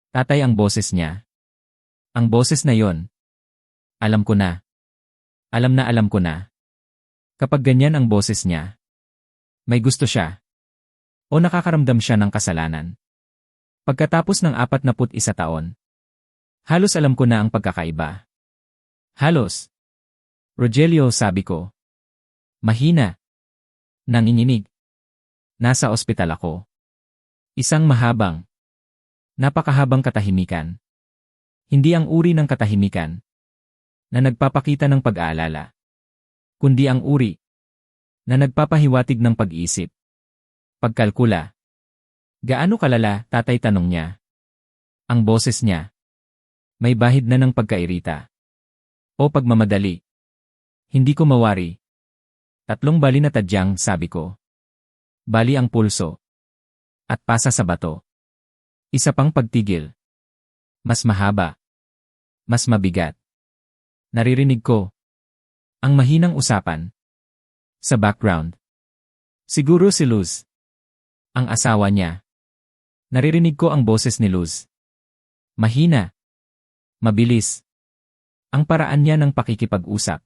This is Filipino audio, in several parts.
Tatay ang boses niya. Ang boses na yon. Alam ko na. Alam ko na. Kapag ganyan ang boses niya, may gusto siya. O nakakaramdam siya ng kasalanan. Pagkatapos ng 41 taon, halos alam ko na ang pagkakaiba. Halos. Rogelio, sabi ko. Mahina. Nanginginig. Nasa ospital ako. Isang napakahabang katahimikan. Hindi ang uri ng katahimikan na nagpapakita ng pag-aalala, kundi ang uri na nagpapahiwatig ng pag-iisip. Pagkalkula. Gaano kalala, tatay, tanong niya. Ang boses niya. May bahid na ng pagkairita. O pagmamadali. Hindi ko mawari. 3 bali na tadyang, sabi ko. Bali ang pulso. At pasa sa bato. Isa pang pagtigil. Mas mahaba. Mas mabigat. Naririnig ko. Ang mahinang usapan. Sa background. Siguro si Luz. Ang asawa niya. Naririnig ko ang boses ni Luz. Mahina. Mabilis. Ang paraan niya ng pakikipag-usap.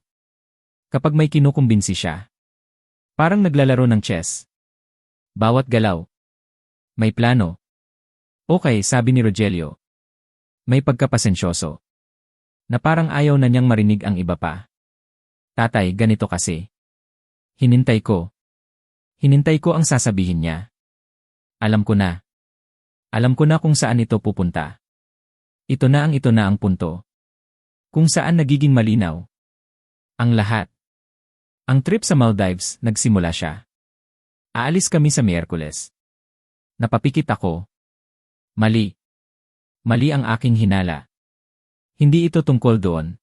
Kapag may kinukumbinsi siya. Parang naglalaro ng chess. Bawat galaw. May plano. Okay, sabi ni Rogelio. May pagkapasensyoso. Na parang ayaw na niyang marinig ang iba pa. Tatay, ganito kasi. Hinintay ko. Hinintay ko ang sasabihin niya. Alam ko na. Alam ko na kung saan ito pupunta. Ito na ang punto. Kung saan nagiging malinaw. Ang lahat. Ang trip sa Maldives, nagsimula siya. Aalis kami sa Miyerkules. Napapikit ako. Mali. Mali ang aking hinala. Hindi ito tungkol doon.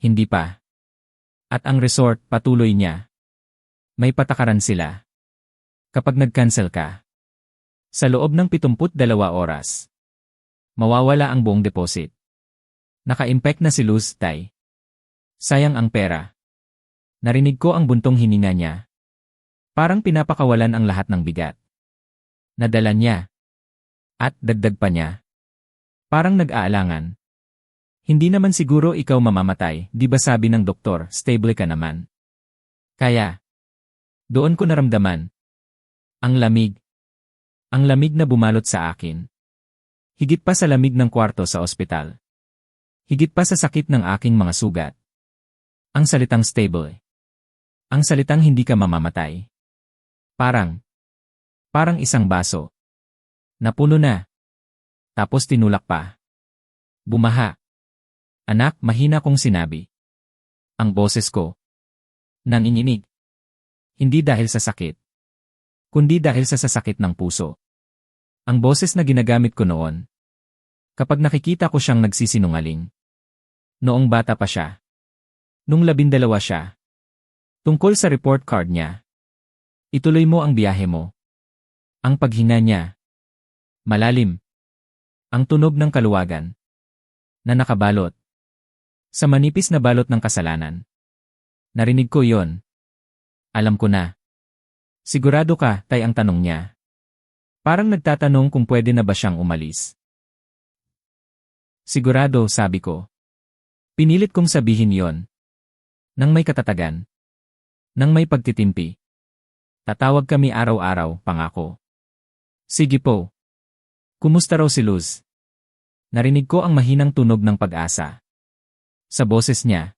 Hindi pa. At ang resort, patuloy niya. May patakaran sila. Kapag nag-cancel ka, sa loob ng 72 oras, mawawala ang buong deposit. Naka-impact na si Luz, tay. Sayang ang pera. Narinig ko ang buntong hininga niya. Parang pinapakawalan ang lahat ng bigat. Nadala niya. At dagdag pa niya. Parang nag-aalangan. Hindi naman siguro ikaw mamamatay, di ba sabi ng doktor, stable ka naman. Kaya, doon ko naramdaman. Ang lamig. Ang lamig na bumalot sa akin. Higit pa sa lamig ng kwarto sa ospital. Higit pa sa sakit ng aking mga sugat. Ang salitang stable. Ang salitang hindi ka mamamatay. Parang isang baso. Napuno na. Tapos tinulak pa. Bumaha. Anak, mahina kong sinabi. Ang boses ko. Nanginginig. Hindi dahil sa sakit. Kundi dahil sa sasakit ng puso. Ang boses na ginagamit ko noon. Kapag nakikita ko siyang nagsisinungaling. Noong bata pa siya. Nung 12 siya. Tungkol sa report card niya. Ituloy mo ang biyahe mo. Ang paghinga niya. Malalim. Ang tunog ng kaluwagan. Na nakabalot. Sa manipis na balot ng kasalanan. Narinig ko yon. Alam ko na. Sigurado ka, tay, ang tanong niya. Parang nagtatanong kung pwede na ba siyang umalis. Sigurado, sabi ko. Pinilit kong sabihin yon. Nang may katatagan. Nang may pagtitimpi. Tatawag kami araw-araw, pangako. Sige po. Kumusta raw si Luz? Narinig ko ang mahinang tunog ng pag-asa. Sa boses niya.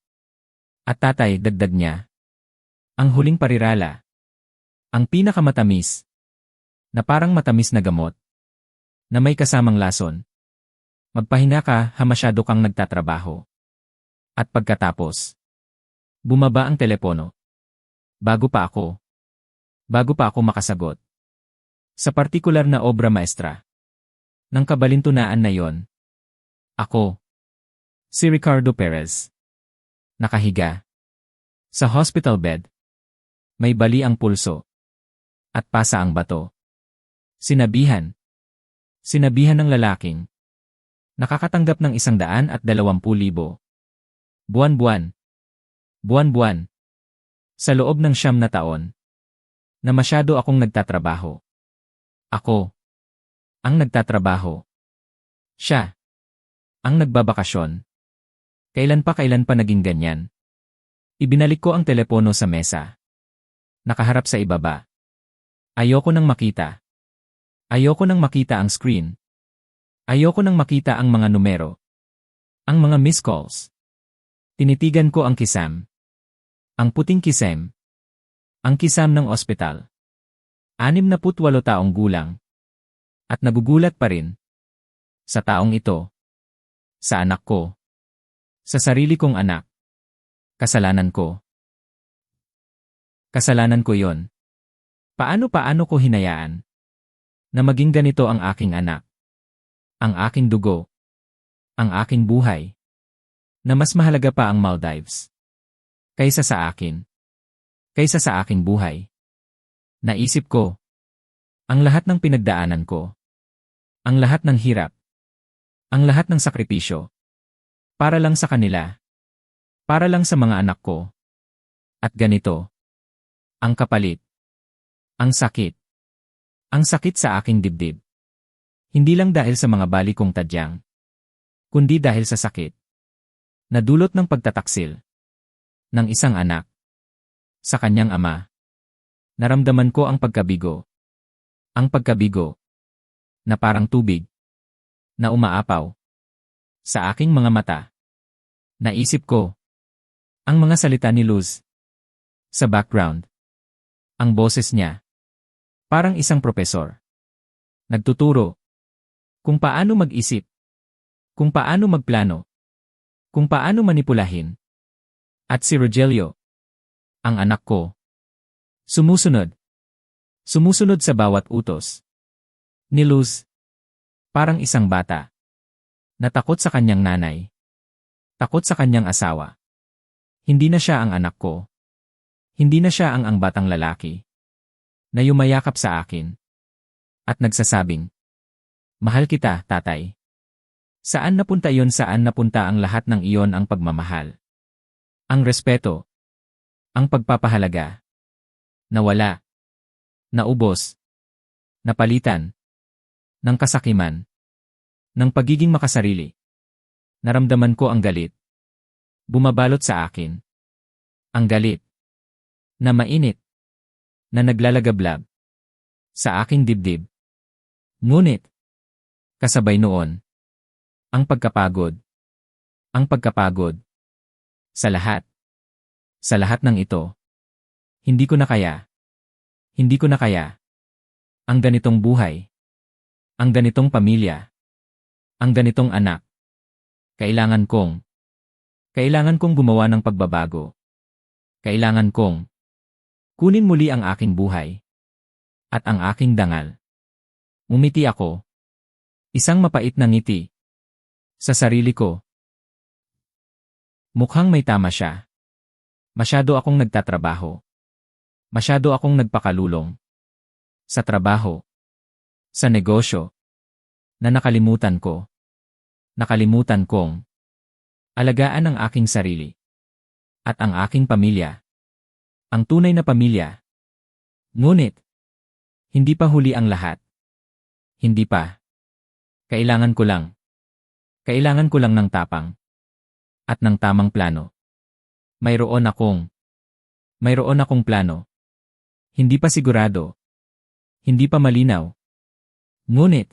At tatay, dagdag niya. Ang huling parirala. Ang pinakamatamis. Na parang matamis na gamot. Na may kasamang lason. Magpahinga ka, masyado kang nagtatrabaho. At pagkatapos. Bumaba ang telepono. Bago pa ako makasagot. Sa partikular na obra maestra. Ng kabalintunaan na yon. Ako. Si Ricardo Perez. Nakahiga. Sa hospital bed. May bali ang pulso. At pasa ang bato. Sinabihan ng lalaking. Nakakatanggap ng 120,000. Buwan-buwan. Sa loob ng 9 na taon. Na masyado akong nagtatrabaho. Ako. Ang nagtatrabaho. Siya. Ang nagbabakasyon. Kailan pa naging ganyan? Ibinalik ko ang telepono sa mesa. Nakaharap sa ibaba. Ayoko nang makita. Ayoko nang makita ang screen. Ayoko nang makita ang mga numero. Ang mga missed calls. Tinitigan ko ang kisam. Ang puting kisam. Ang kisam ng ospital. 68 taong gulang. At nagugulat pa rin. Sa taong ito. Sa anak ko. Sa sarili kong anak. Kasalanan ko. Kasalanan ko yon. Paano ko hinayaan na maging ganito ang aking anak? Ang aking dugo. Ang aking buhay. Na mas mahalaga pa ang Maldives. Kaysa sa akin. Kaysa sa aking buhay. Naisip ko. Ang lahat ng pinagdaanan ko. Ang lahat ng hirap. Ang lahat ng sakripisyo. Para lang sa kanila. Para lang sa mga anak ko. At ganito. Ang kapalit. Ang sakit. Ang sakit sa aking dibdib. Hindi lang dahil sa mga bali kong tadyang. Kundi dahil sa sakit. Na dulot ng pagtataksil. Ng isang anak. Sa kanyang ama. Naramdaman ko ang pagkabigo. Ang pagkabigo. Na parang tubig. Na umaapaw. Sa aking mga mata. Naisip ko. Ang mga salita ni Luz. Sa background. Ang boses niya. Parang isang propesor. Nagtuturo. Kung paano mag-isip. Kung paano magplano. Kung paano manipulahin. At si Rogelio. Ang anak ko. Sumusunod. Sumusunod sa bawat utos. Ni Luz. Parang isang bata. Natakot sa kanyang nanay. Takot sa kanyang asawa. Hindi na siya ang anak ko. Hindi na siya ang batang lalaki. Na yumayakap sa akin. At nagsasabing. Mahal kita, tatay. Saan napunta yon? Saan napunta ang lahat ng iyon? Ang pagmamahal. Ang respeto. Ang pagpapahalaga. Nawala. Naubos. Napalitan. Ng kasakiman. Ng pagiging makasarili. Naramdaman ko ang galit. Bumabalot sa akin. Ang galit. Na mainit. Na naglalagablab. Sa aking dibdib. Ngunit. Kasabay noon. Ang pagkapagod. Ang pagkapagod. Sa lahat. Sa lahat ng ito. Hindi ko na kaya. Hindi ko na kaya. Ang ganitong buhay. Ang ganitong pamilya. Ang ganitong anak. Kailangan kong gumawa ng pagbabago. Kailangan kong kunin muli ang aking buhay. At ang aking dangal. Umiti ako. Isang mapait na ngiti. Sa sarili ko. Mukhang may tama siya. Masyado akong nagtatrabaho. Masyado akong nagpakalulong. Sa trabaho. Sa negosyo. Na nakalimutan ko. Nakalimutan kong alagaan ang aking sarili. At ang aking pamilya. Ang tunay na pamilya. Ngunit. Hindi pa huli ang lahat. Hindi pa. Kailangan ko lang. Kailangan ko lang ng tapang. At ng tamang plano. Mayroon akong plano. Hindi pa sigurado. Hindi pa malinaw. Ngunit.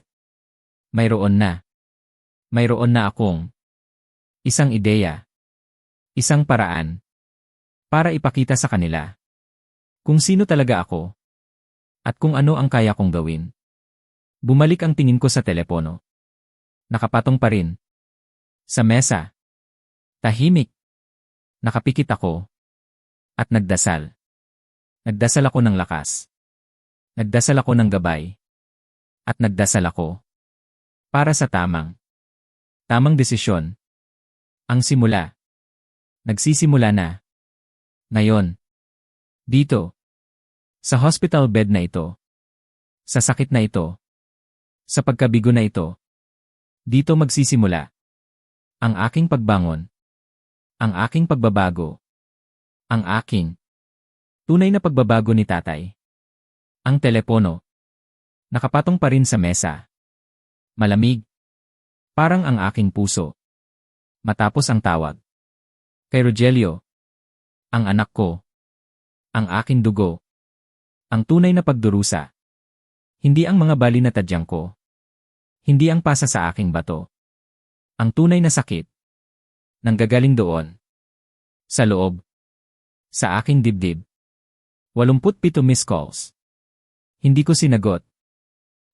Mayroon na akong isang ideya. Isang paraan. Para ipakita sa kanila. Kung sino talaga ako. At kung ano ang kaya kong gawin. Bumalik ang tingin ko sa telepono. Nakapatong pa rin. Sa mesa. Tahimik. Nakapikit ako. At nagdasal. Nagdasal ako ng lakas. Nagdasal ako ng gabay. At nagdasal ako. Para sa tamang desisyon. Ang simula. Nagsisimula na. Ngayon. Dito. Sa hospital bed na ito. Sa sakit na ito. Sa pagkabigo na ito. Dito magsisimula. Ang aking pagbangon. Ang aking pagbabago. Ang aking tunay na pagbabago ni tatay. Ang telepono. Nakapatong pa rin sa mesa. Malamig. Parang ang aking puso. Matapos ang tawag. Kay Rogelio. Ang anak ko. Ang aking dugo. Ang tunay na pagdurusa. Hindi ang mga bali na tadyang ko. Hindi ang pasa sa aking bato. Ang tunay na sakit. Nanggagaling doon. Sa loob. Sa aking dibdib. 87 missed calls. Hindi ko sinagot.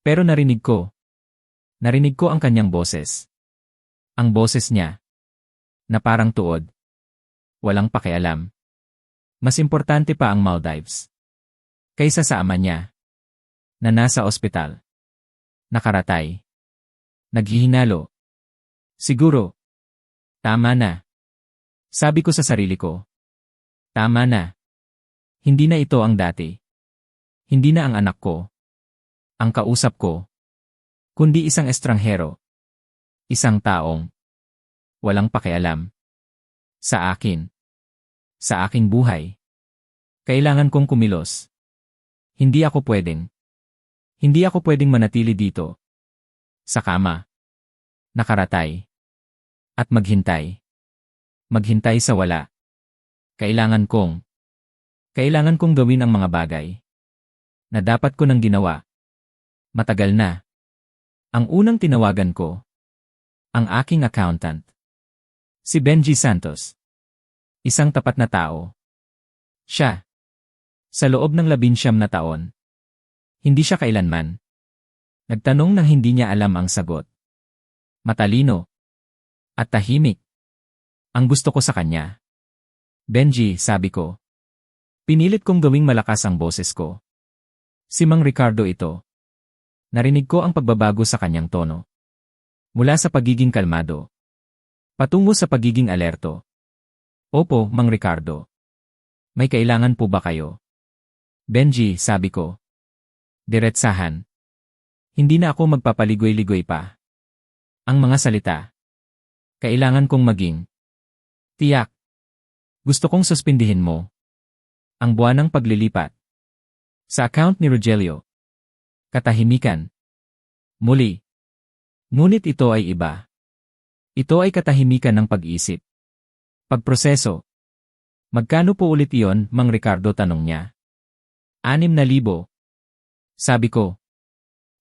Pero narinig ko. Narinig ko ang kanyang boses. Ang boses niya. Na parang tuod. Walang pakialam. Mas importante pa ang Maldives. Kaysa sa ama niya. Na nasa ospital. Nakaratay. Naghihinalo. Siguro. Tama na. Sabi ko sa sarili ko. Tama na. Hindi na ito ang dati. Hindi na ang anak ko. Ang kausap ko. Kundi isang estranghero. Isang taong. Walang pakialam. Sa akin. Sa aking buhay. Kailangan kong kumilos. Hindi ako pwedeng. Hindi ako pwedeng manatili dito. Sa kama. Nakaratay. At maghintay. Maghintay sa wala. Kailangan kong gawin ang mga bagay. Na dapat ko nang ginawa. Matagal na. Ang unang tinawagan ko. Ang aking accountant. Si Benji Santos. Isang tapat na tao. Siya. Sa loob ng 19 na taon. Hindi siya kailanman. Nagtanong nang hindi niya alam ang sagot. Matalino. At tahimik. Ang gusto ko sa kanya. Benji, sabi ko. Pinilit kong gawing malakas ang boses ko. Si Mang Ricardo ito. Narinig ko ang pagbabago sa kanyang tono. Mula sa pagiging kalmado. Patungo sa pagiging alerto. Opo, Mang Ricardo. May kailangan po ba kayo? Benji, sabi ko. Diretsahan. Hindi na ako magpapaligoy-ligoy pa. Ang mga salita. Kailangan kong maging. Tiyak. Gusto kong suspindihin mo. Ang buwanang paglilipat. Sa account ni Rogelio. Katahimikan. Muli. Ngunit ito ay iba. Ito ay katahimikan ng pag-isip. Pagproseso. Magkano po ulit iyon, Mang Ricardo, tanong niya. 6,000. Sabi ko.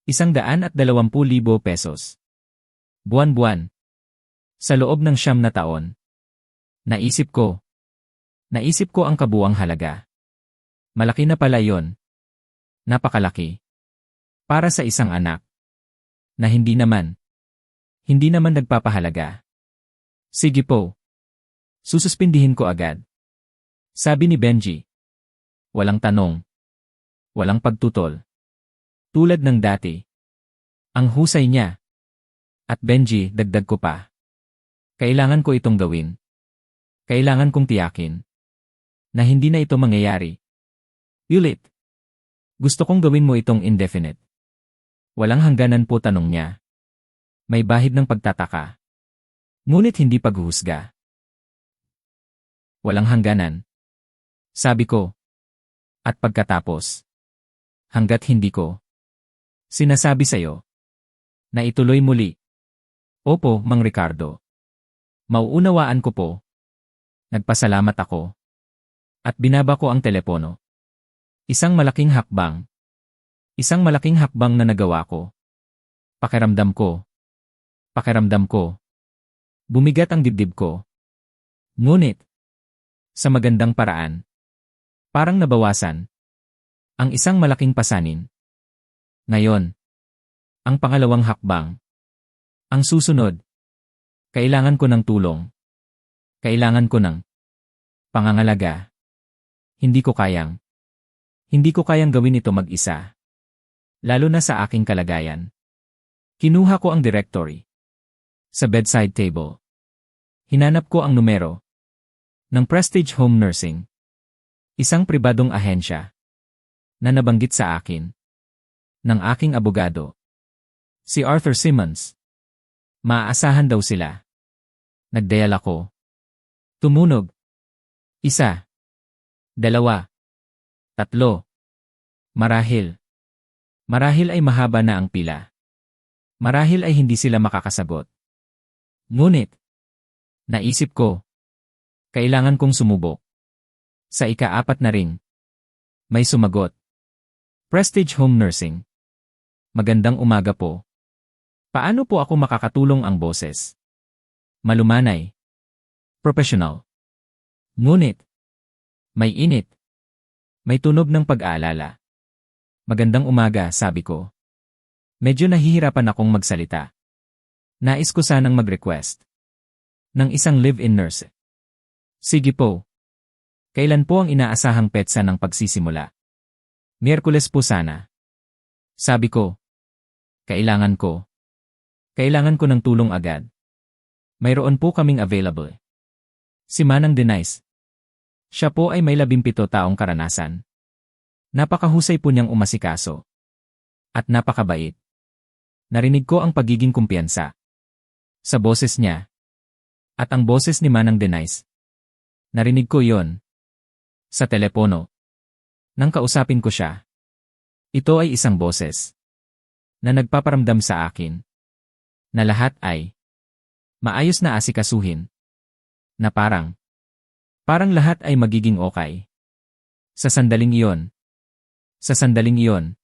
120,000 pesos. Buwan-buwan. Sa loob ng 9 na taon. Naisip ko ang kabuang halaga. Malaki na pala yon. Napakalaki. Para sa isang anak. Na hindi naman nagpapahalaga. Sige po. Sususpindihin ko agad. Sabi ni Benji. Walang tanong. Walang pagtutol. Tulad ng dati. Ang husay niya. At Benji, dagdag ko pa. Kailangan ko itong gawin. Kailangan kong tiyakin. Na hindi na ito mangyayari. Ulit. Gusto kong gawin mo itong indefinite. Walang hangganan po, tanong niya. May bahid ng pagtataka. Ngunit hindi paghuhusga. Walang hangganan. Sabi ko. At pagkatapos. Hanggat hindi ko. Sinasabi sa'yo. Na ituloy muli. Opo, Mang Ricardo. Mauunawaan ko po. Nagpasalamat ako. At binaba ko ang telepono. Isang malaking hakbang. Isang malaking hakbang na nagawa ko. Pakiramdam ko. Bumigat ang dibdib ko. Ngunit, sa magandang paraan. Parang nabawasan. Ang isang malaking pasanin. Ngayon. Ang pangalawang hakbang. Ang susunod. Kailangan ko ng tulong. Kailangan ko ng pangangalaga. Hindi ko kayang gawin ito mag-isa. Lalo na sa aking kalagayan. Kinuha ko ang directory. Sa bedside table. Hinanap ko ang numero. Ng Prestige Home Nursing. Isang pribadong ahensya. Na nabanggit sa akin. Ng aking abogado. Si Arthur Simmons. Maaasahan daw sila. Nagdial ako. Tumunog. 1. 2. 3. Marahil ay mahaba na ang pila. Marahil ay hindi sila makakasagot. Ngunit, naisip ko, kailangan kong sumubok. Sa ika-4 na ring, may sumagot. Prestige Home Nursing. Magandang umaga po. Paano po ako makakatulong ang boses? Malumanay. Professional. Ngunit, may init. May tunog ng pag-aalala. Magandang umaga, sabi ko. Medyo nahihirapan akong magsalita. Nais ko sanang mag-request ng isang live-in nurse. Sige po. Kailan po ang inaasahang petsa ng pagsisimula? Miyerkules po sana. Sabi ko. Kailangan ko. Kailangan ko ng tulong agad. Mayroon po kaming available. Si Manang Denise. Siya po ay may 17 taong karanasan. Napakahusay po niyang umasikaso. At napakabait. Narinig ko ang pagiging kumpiyansa sa boses niya. At ang boses ni Manang Denise. Narinig ko yon sa telepono. Nang kausapin ko siya. Ito ay isang boses na nagpaparamdam sa akin na lahat ay maayos na asikasuhin. Na parang lahat ay magiging okay. Sa sandaling iyon. Sa sandaling iyon.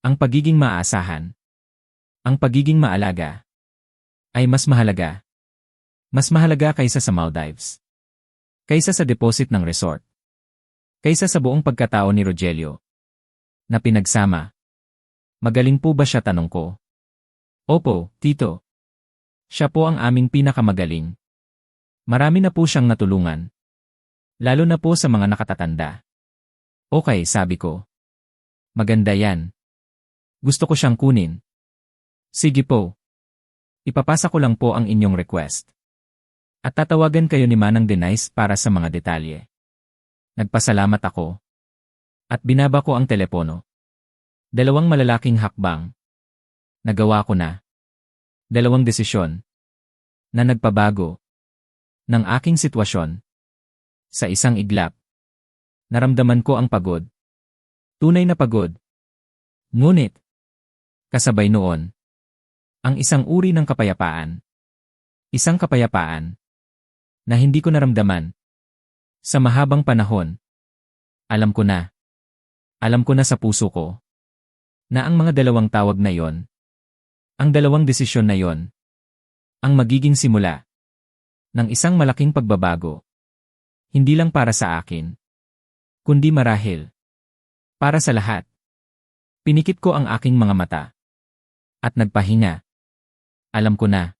Ang pagiging maasahan. Ang pagiging maalaga. Ay mas mahalaga. Mas mahalaga kaysa sa Maldives. Kaysa sa deposit ng resort. Kaysa sa buong pagkatao ni Rogelio. Na pinagsama. Magaling po ba siya, tanong ko? Opo, tito. Siya po ang aming pinakamagaling. Marami na po siyang natulungan. Lalo na po sa mga nakatatanda. Okay, sabi ko. Maganda yan. Gusto ko siyang kunin. Sige po. Ipapasa ko lang po ang inyong request. At tatawagan kayo ni Manang Denise para sa mga detalye. Nagpasalamat ako. At binaba ko ang telepono. 2 malalaking hakbang. Nagawa ko na. 2 desisyon. Na nagpabago. Ng aking sitwasyon. Sa isang iglap. Naramdaman ko ang pagod. Tunay na pagod. Ngunit, kasabay noon, ang isang uri ng kapayapaan. Isang kapayapaan na hindi ko naramdaman sa mahabang panahon. Alam ko na sa puso ko na ang mga 2 tawag na yon, ang 2 desisyon na yon, ang magiging simula ng isang malaking pagbabago. Hindi lang para sa akin, kundi marahil para sa lahat. Pinikit ko ang aking mga mata at nagpahinga. Alam ko na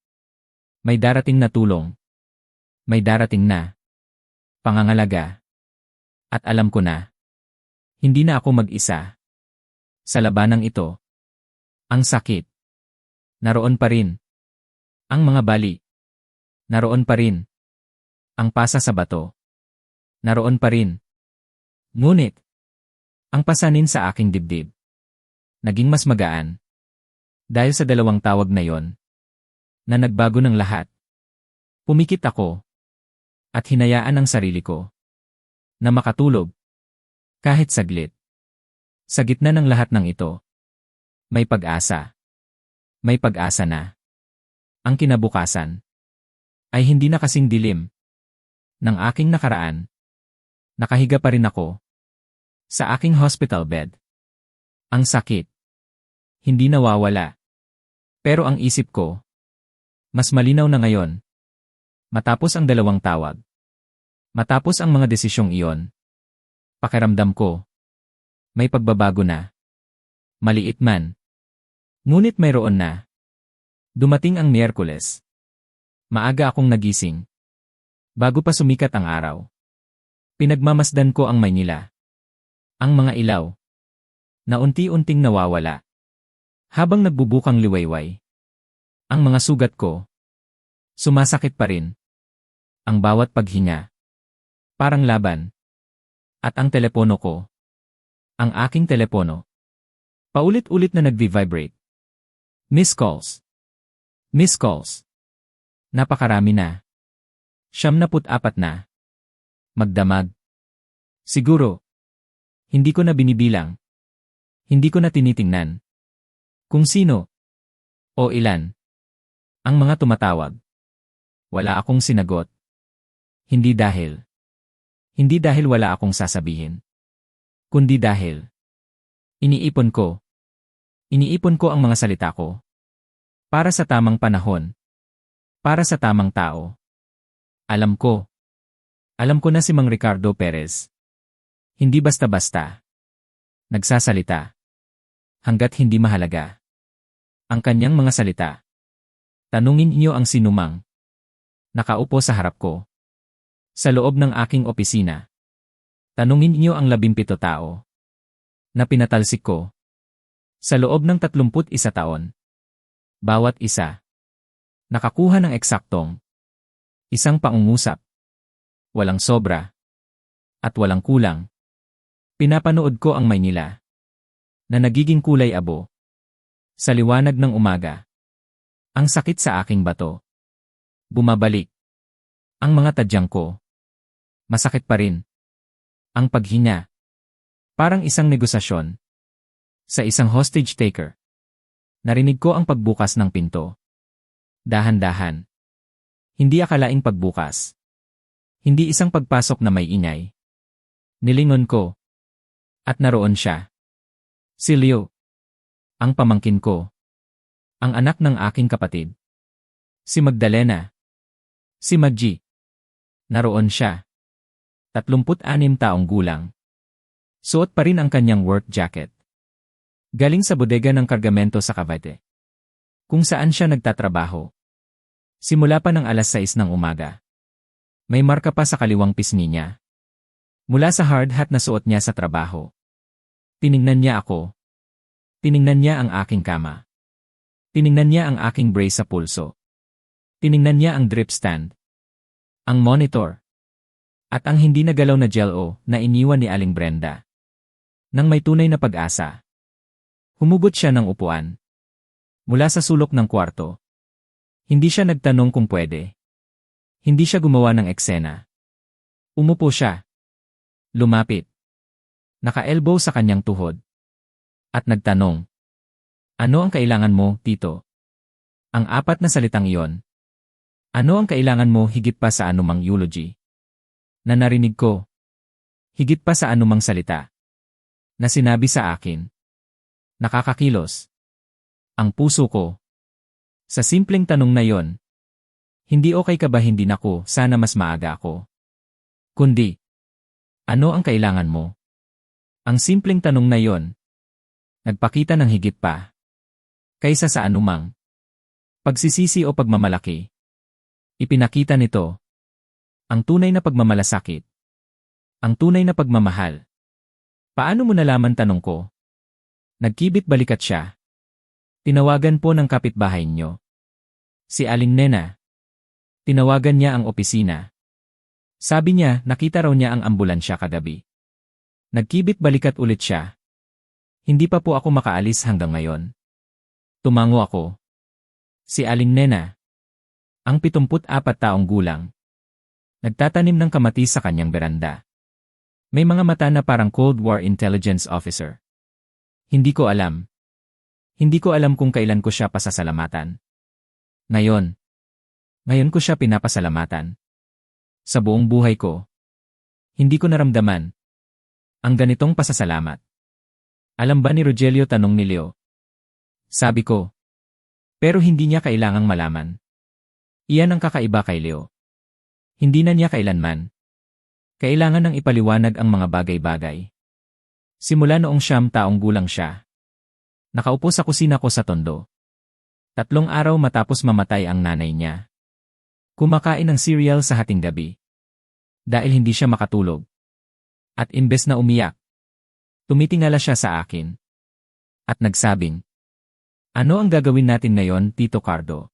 may darating na tulong. May darating na pangangalaga. At alam ko na hindi na ako mag-isa sa labanang ito. Ang sakit. Naroon pa rin. Ang mga bali. Naroon pa rin. Ang pasa sa bato. Naroon pa rin. Ngunit, ang pasanin sa aking dibdib naging mas magaan dahil sa 2 tawag na yon na nagbago ng lahat. Pumikit ako at hinayaan ang sarili ko na makatulog kahit saglit. Sa gitna ng lahat ng ito, may pag-asa. May pag-asa na ang kinabukasan ay hindi na kasing dilim ng aking nakaraan. Nakahiga pa rin ako sa aking hospital bed. Ang sakit hindi nawawala. Pero ang isip ko mas malinaw na ngayon. Matapos ang 2 tawag. Matapos ang mga desisyong iyon. Pakiramdam ko may pagbabago na. Maliit man. Ngunit mayroon na. Dumating ang Miyerkules. Maaga akong nagising. Bago pa sumikat ang araw. Pinagmamasdan ko ang Maynila. Ang mga ilaw na unti-unting nawawala. Habang nagbubukang liwayway. Ang mga sugat ko sumasakit pa rin. Ang bawat paghinga parang laban. At ang telepono ko, ang aking telepono, paulit-ulit na nagvi-vibrate. Miss calls. Miss calls. Napakarami na. 74 na. Magdamag. Siguro. Hindi ko na binibilang. Hindi ko na tinitingnan. Kung sino o ilan ang mga tumatawag. Wala akong sinagot. Hindi dahil wala akong sasabihin. Kundi dahil iniipon ko ang mga salita ko. Para sa tamang panahon. Para sa tamang tao. Alam ko na si Mang Ricardo Perez. Hindi basta-basta nagsasalita. Hanggat hindi mahalaga ang kanyang mga salita. Tanungin niyo ang sinumang nakaupo sa harap ko. Sa loob ng aking opisina. Tanungin niyo ang 17 tao na pinatalsik ko. Sa loob ng 31 taon. Bawat isa nakakuha ng eksaktong isang pangungusap. Walang sobra at walang kulang. Pinapanood ko ang Maynila na nagiging kulay abo. Sa liwanag ng umaga. Ang sakit sa aking bato. Bumabalik. Ang mga tadyang ko. Masakit pa rin. Ang paghinga. Parang isang negosasyon. Sa isang hostage taker. Narinig ko ang pagbukas ng pinto. Dahan-dahan. Hindi akalaing pagbukas. Hindi isang pagpasok na may ingay. Nilingon ko. At naroon siya. Si Leo. Ang pamangkin ko. Ang anak ng aking kapatid. Si Magdalena. Si Maggie. Naroon siya. 36 taong gulang. Suot pa rin ang kanyang work jacket. Galing sa bodega ng kargamento sa Cavite. Kung saan siya nagtatrabaho. Simula pa ng alas 6 ng umaga. May marka pa sa kaliwang pisngi niya. Mula sa hard hat na suot niya sa trabaho. Tiningnan niya ako. Tiningnan niya ang aking kama. Tiningnan niya ang aking brace sa pulso. Tiningnan niya ang drip stand. Ang monitor. At ang hindi nagalaw na gel-o na iniwan ni Aling Brenda. Nang may tunay na pag-asa. Humugot siya ng upuan. Mula sa sulok ng kwarto. Hindi siya nagtanong kung pwede. Hindi siya gumawa ng eksena. Umupo siya. Lumapit. Naka-elbow sa kanyang tuhod. At nagtanong. Ano ang kailangan mo, Tito? Ang 4 na salitang iyon. Ano ang kailangan mo higit pa sa anumang eulogy? Na narinig ko. Higit pa sa anumang salita. Na sinabi sa akin. Nakakakilos. Ang puso ko. Sa simpleng tanong na yon. Hindi okay ka ba hindi nako, sana mas maaga ako. Kundi. Ano ang kailangan mo? Ang simpleng tanong na yon. Nagpakita ng higit pa. Kaysa sa anumang. Pagsisisi o pagmamalaki. Ipinakita nito. Ang tunay na pagmamalasakit. Ang tunay na pagmamahal. Paano mo nalaman, tanong ko? Nagkibit balikat siya. Tinawagan po ng kapitbahay niyo. Si Aling Nena. Tinawagan niya ang opisina. Sabi niya, nakita raw niya ang ambulansya kagabi. Nagkibit balikat ulit siya. Hindi pa po ako makaalis hanggang ngayon. Tumango ako. Si Aling Nena. Ang 74 taong gulang. Nagtatanim ng kamatis sa kanyang beranda. May mga mata na parang Cold War intelligence officer. Hindi ko alam. Hindi ko alam kung kailan ko siya pasasalamatan. Ngayon ko siya pinapasalamatan. Sa buong buhay ko. Hindi ko naramdaman ang ganitong pasasalamat. Alam ba ni Rogelio, tanong ni Leo? Sabi ko. Pero hindi niya kailangang malaman. Iyan ang kakaiba kay Leo. Hindi na niya kailanman. Kailangan nang ipaliwanag ang mga bagay-bagay. Simula noong 9 taong gulang siya. Nakaupo sa kusina ko sa Tondo. 3 araw matapos mamatay ang nanay niya. Kumakain ng cereal sa hating gabi. Dahil hindi siya makatulog. At imbes na umiyak, tumitingala siya sa akin. At nagsabing, ano ang gagawin natin ngayon, Tito Cardo?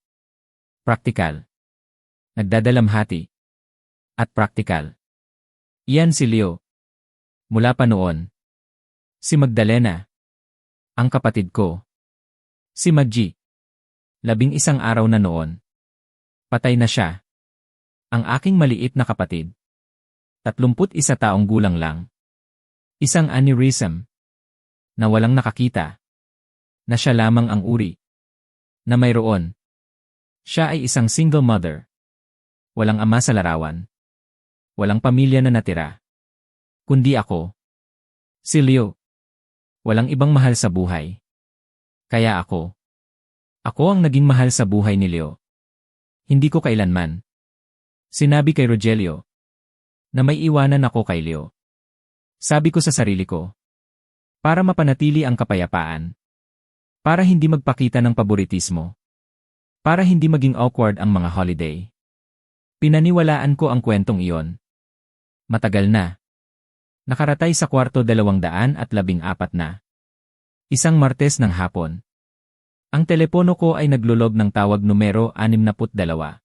Praktikal. Nagdadalamhati. At praktikal. Iyan si Leo. Mula pa noon. Si Magdalena. Ang kapatid ko. Si Maggie. 11 araw na noon. Patay na siya. Ang aking maliit na kapatid. 31 taong gulang lang. Isang aneurysm. Na walang nakakita. Na siya lamang ang uri. Na mayroon. Siya ay isang single mother. Walang ama sa larawan. Walang pamilya na natira. Kundi ako. Si Leo. Walang ibang mahal sa buhay. Kaya ako. Ako ang naging mahal sa buhay ni Leo. Hindi ko kailanman sinabi kay Rogelio na may iwanan ako kay Leo. Sabi ko sa sarili ko, para mapanatili ang kapayapaan. Para hindi magpakita ng paboritismo. Para hindi maging awkward ang mga holiday. Pinaniwalaan ko ang kwentong iyon. Matagal na. Nakaratay sa kwarto 214 na. Isang Martes ng hapon. Ang telepono ko ay naglulog ng tawag numero 62.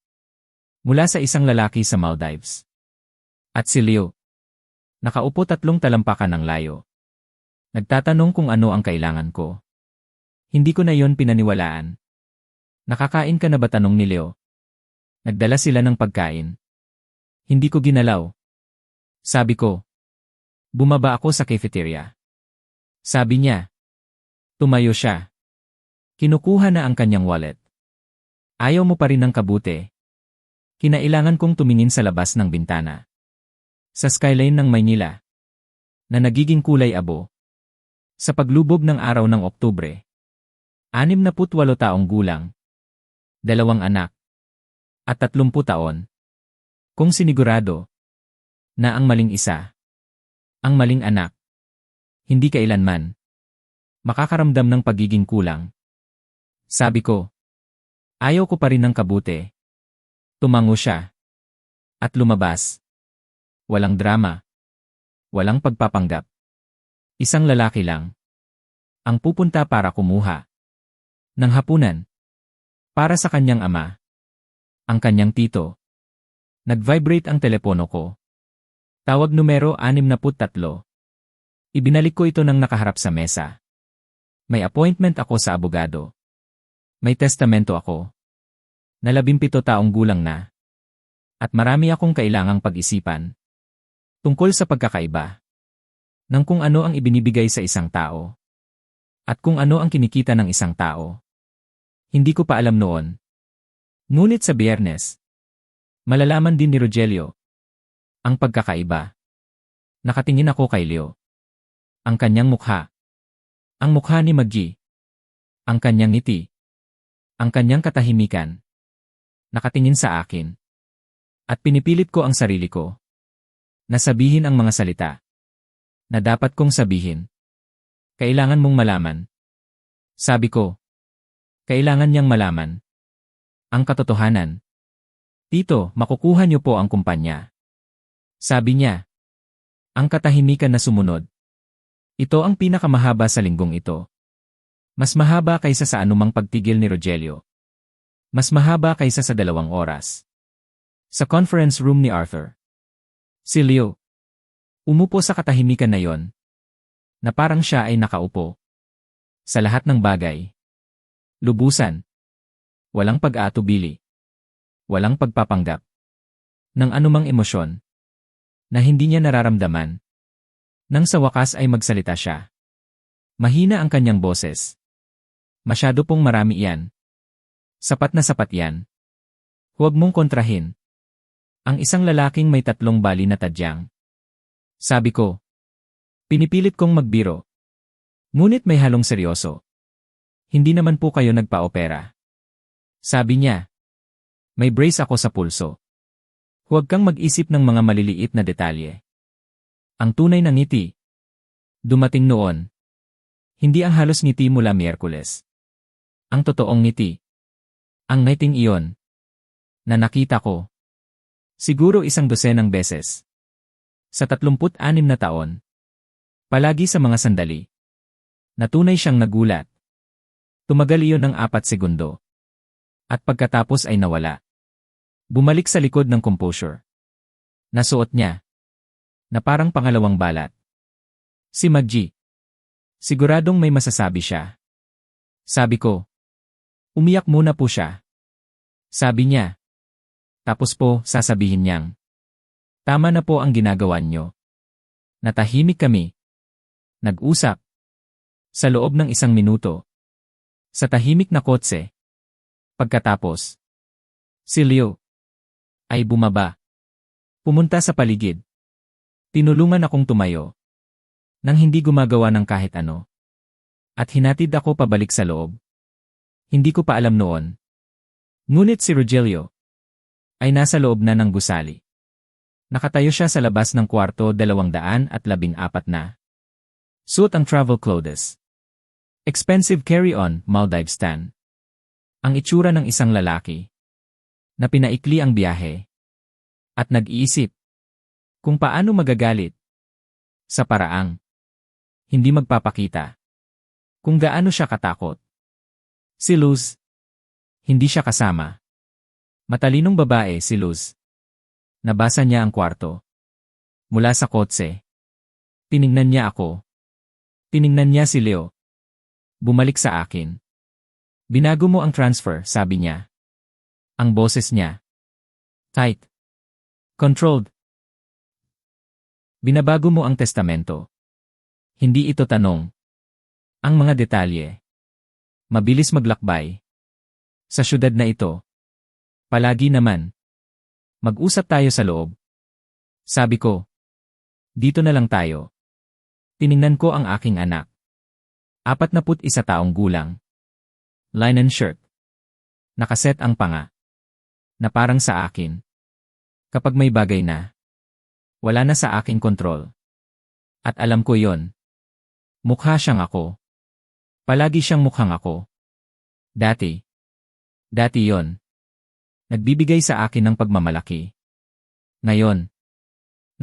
Mula sa isang lalaki sa Maldives. At si Leo. Nakaupo 3 talampakan ng layo. Nagtatanong kung ano ang kailangan ko. Hindi ko na yon pinaniwalaan. Nakakain ka na ba, tanong ni Leo? Nagdala sila ng pagkain. Hindi ko ginalaw. Sabi ko. Bumaba ako sa cafeteria. Sabi niya. Tumayo siya. Kinukuha na ang kanyang wallet. Ayaw mo pa rin ng kabute. Kinailangan kong tumingin sa labas ng bintana. Sa skyline ng Maynila. Na nagiging kulay abo. Sa paglubog ng araw ng Oktubre. 68 taong gulang. 2 anak. At 30 taon. Kung sinigurado. Na ang maling isa. Ang maling anak. Hindi kailanman. Makakaramdam ng pagiging kulang. Sabi ko. Ayaw ko pa rin ng kabute. Tumango siya. At lumabas. Walang drama. Walang pagpapanggap. Isang lalaki lang. Ang pupunta para kumuha. Ng hapunan. Para sa kanyang ama. Ang kanyang tito. Nag-vibrate ang telepono ko. Tawag numero 63. Ibinalik ko ito nang nakaharap sa mesa. May appointment ako sa abogado. May testamento ako. Na 17 taong gulang na. At marami akong kailangang pag-isipan. Tungkol sa pagkakaiba. Ng kung ano ang ibinibigay sa isang tao. At kung ano ang kinikita ng isang tao. Hindi ko pa alam noon. Ngunit sa Biyernes. Malalaman din ni Rogelio. Ang pagkakaiba. Nakatingin ako kay Leo. Ang kanyang mukha. Ang mukha ni Maggie. Ang kanyang ngiti. Ang kanyang katahimikan. Nakatingin sa akin. At pinipilit ko ang sarili ko. Nasabihin ang mga salita. Na dapat kong sabihin. Kailangan mong malaman. Sabi ko. Kailangan niyang malaman. Ang katotohanan. Tito, makukuha niyo po ang kumpanya. Sabi niya. Ang katahimikan na sumunod. Ito ang pinakamahaba sa linggong ito. Mas mahaba kaysa sa anumang pagtigil ni Rogelio. Mas mahaba kaysa sa 2 oras. Sa conference room ni Arthur. Si Leo. Umupo sa katahimikan na yon. Na parang siya ay nakaupo. Sa lahat ng bagay. Lubusan. Walang pag-aatubili. Walang pagpapanggap. Ng anumang emosyon. Na hindi niya nararamdaman. Nang sa wakas ay magsalita siya. Mahina ang kanyang boses. Masyado pong marami iyan. Sapat na sapat yan. Huwag mong kontrahin. Ang isang lalaking may 3 bali na tadyang. Sabi ko. Pinipilit kong magbiro. Ngunit may halong seryoso. Hindi naman po kayo nagpa-opera. Sabi niya. May brace ako sa pulso. Huwag kang mag-isip ng mga maliliit na detalye. Ang tunay na ngiti. Dumating noon. Hindi ang halos ngiti mula Miyerkules. Ang totoong ngiti. Ang ngiting iyon. Na nakita ko. Siguro 12 beses. Sa 36 na taon. Palagi sa mga sandali. Natunay siyang nagulat. Tumagal iyon ng 4 segundo. At pagkatapos ay nawala. Bumalik sa likod ng composure. Nasuot niya. Na parang pangalawang balat. Si Maggie. Siguradong may masasabi siya. Sabi ko. Umiyak muna po siya. Sabi niya. Tapos po, sasabihin niyang. Tama na po ang ginagawa niyo. Natahimik kami. Nag-usap. Sa loob ng 1 minuto. Sa tahimik na kotse. Pagkatapos. Si Leo. ay bumaba. Pumunta sa paligid. Tinulungan akong tumayo. Nang hindi gumagawa ng kahit ano. At hinatid ako pabalik sa loob. Hindi ko pa alam noon. Ngunit si Rogelio ay nasa loob na ng gusali. Nakatayo siya sa labas ng kwarto 214 na. Suot ang travel clothes. Expensive carry-on, Maldives tan. Ang itsura ng isang lalaki na pinaikli ang biyahe at nag-iisip kung paano magagalit sa paraang hindi magpapakita kung gaano siya katakot. Si Luz, hindi siya kasama. Matalinong babae si Luz. Nabasa niya ang kwarto. Mula sa kotse. Tiningnan niya ako. Tiningnan niya si Leo. Bumalik sa akin. Binago mo ang transfer, sabi niya. Ang boses niya. Tight. Controlled. Binabago mo ang testamento. Hindi ito tanong. Ang mga detalye. Mabilis maglakbay. Sa syudad na ito. Palagi naman. Mag-usap tayo sa loob. Sabi ko. Dito na lang tayo. Tiningnan ko ang aking anak. 41 taong gulang. Linen shirt. Nakaset ang panga. Na parang sa akin. Kapag may bagay na. Wala na sa aking kontrol. At alam ko yon. Mukha siyang ako. Palagi siyang mukhang ako. Dati yon. Nagbibigay sa akin ng pagmamalaki. Ngayon.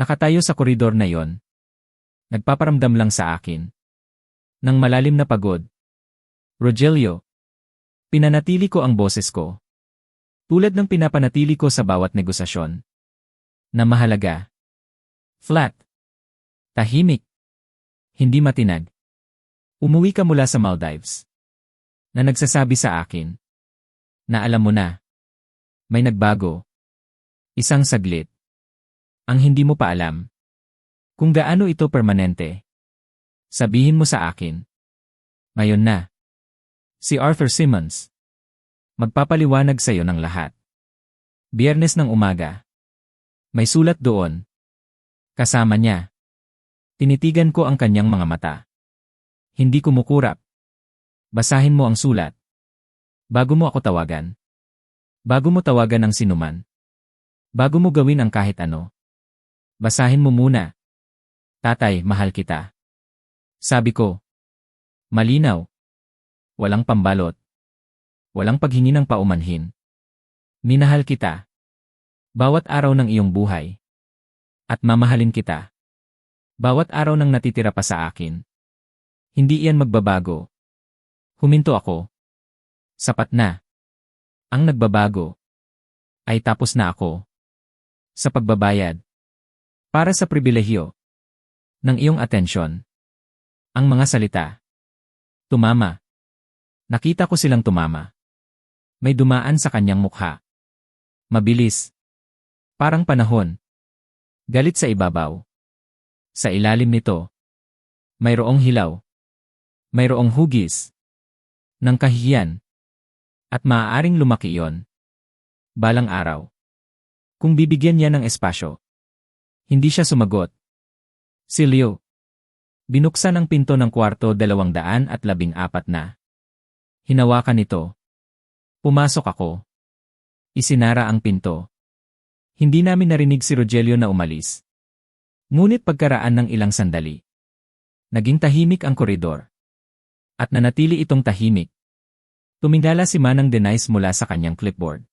Nakatayo sa koridor na yon. Nagpaparamdam lang sa akin. Ng malalim na pagod. Rogelio. Pinanatili ko ang boses ko. Tulad ng pinapanatili ko sa bawat negosasyon. Na mahalaga. Flat. Tahimik. Hindi matinag. Umuwi ka mula sa Maldives. Na nagsasabi sa akin. Na alam mo na. May nagbago. Isang saglit. Ang hindi mo pa alam. Kung gaano ito permanente. Sabihin mo sa akin. Ngayon na. Si Arthur Simmons. Magpapaliwanag sa iyo ng lahat. Biyernes ng umaga. May sulat doon. Kasama niya. Tinitigan ko ang kanyang mga mata. Hindi kumukurap. Basahin mo ang sulat. Bago mo ako tawagan. Bago mo tawagan ang sinuman. Bago mo gawin ang kahit ano. Basahin mo muna. Tatay, mahal kita. Sabi ko. Malinaw. Walang pambalot. Walang paghingi ng paumanhin. Minahal kita. Bawat araw ng iyong buhay. At mamahalin kita. Bawat araw ng natitira pa sa akin. Hindi iyan magbabago. Huminto ako. Sapat na. Ang nagbabago. Ay tapos na ako. Sa pagbabayad. Para sa pribilehyo. Ng iyong atensyon. Ang mga salita. Tumama. Nakita ko silang tumama. May dumaan sa kanyang mukha. Mabilis. Parang panahon. Galit sa ibabaw. Sa ilalim nito. Mayroong hilaw. Mayroong hugis. Ng kahihiyan. At maaaring lumaki iyon. Balang araw. Kung bibigyan niya ng espasyo. Hindi siya sumagot. Si Leo. Binuksan ang pinto ng kwarto 214 na. Hinawakan ito. Pumasok ako. Isinara ang pinto. Hindi namin narinig si Rogelio na umalis. Ngunit pagkaraan ng ilang sandali. Naging tahimik ang koridor. At nanatili itong tahimik. Tumingala si Manang Denise mula sa kanyang clipboard.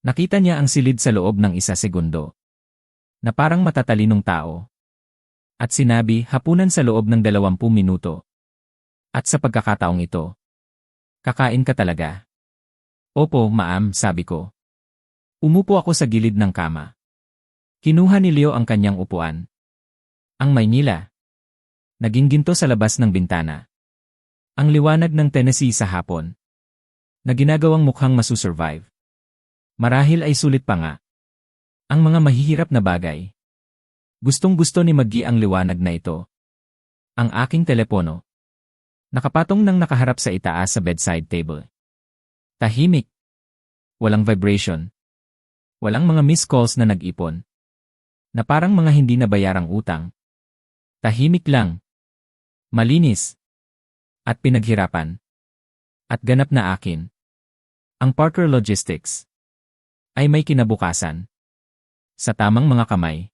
Nakita niya ang silid sa loob ng 1 segundo. Na parang matatalinong tao. At sinabi, hapunan sa loob ng 20 minuto. At sa pagkakataong ito. Kakain ka talaga. Opo, ma'am, sabi ko. Umupo ako sa gilid ng kama. Kinuha ni Leo ang kanyang upuan. Ang Maynila. Naging ginto sa labas ng bintana. Ang liwanag ng Tennessee sa hapon. Na ginagawang mukhang masusurvive. Marahil ay sulit pa nga. Ang mga mahihirap na bagay. Gustong-gusto ni Maggie ang liwanag na ito. Ang aking telepono. Nakapatong nang nakaharap sa itaas sa bedside table. Tahimik. Walang vibration. Walang mga missed calls na nag-ipon. Na parang mga hindi nabayarang utang. Tahimik lang. Malinis. At pinaghirapan. At ganap na akin. Ang Parker Logistics ay may kinabukasan. Sa tamang mga kamay.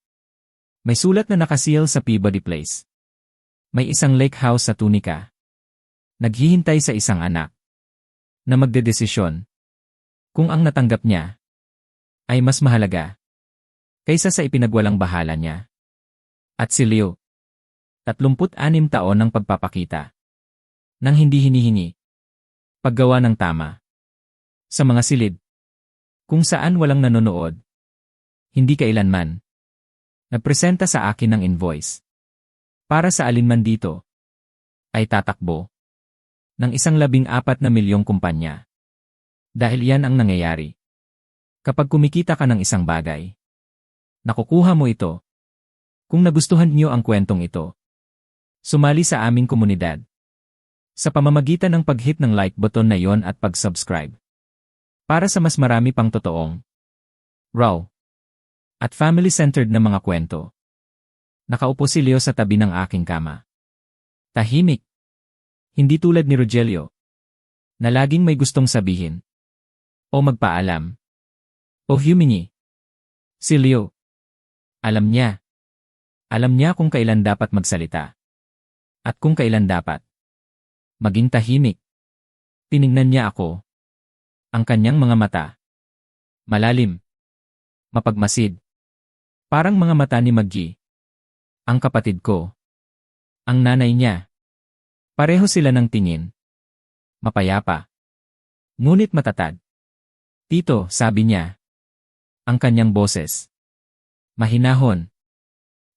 May sulat na nakaseal sa Peabody Place. May isang lake house sa Tunica. Naghihintay sa isang anak. Na magdedesisyon. Kung ang natanggap niya ay mas mahalaga kaysa sa ipinagwalang bahala niya. At si Leo, 36 taon ng pagpapakita. Nang hindi hinihingi. Paggawa ng tama. Sa mga silid. Kung saan walang nanonood. Hindi kailanman. Nagpresenta sa akin ng invoice. Para sa alinman dito. Ay tatakbo. Ng 114 milyong kumpanya. Dahil yan ang nangyayari. Kapag kumikita ka ng isang bagay. Nakukuha mo ito. Kung nagustuhan niyo ang kwentong ito. Sumali sa aming komunidad. Sa pamamagitan ng pag-hit ng like button na yon at pag-subscribe. Para sa mas marami pang totoong, raw, at family-centered na mga kwento. Nakaupo si Leo sa tabi ng aking kama. Tahimik. Hindi tulad ni Rogelio. Na laging may gustong sabihin. O magpaalam. O humingi. Si Leo. Alam niya. Alam niya kung kailan dapat magsalita. At kung kailan dapat maging tahimik. Tiningnan niya ako. Ang kanyang mga mata. Malalim. Mapagmasid. Parang mga mata ni Maggie. Ang kapatid ko. Ang nanay niya. Pareho sila ng tingin. Mapayapa. Ngunit matatag. Tito, sabi niya. Ang kanyang boses. Mahinahon.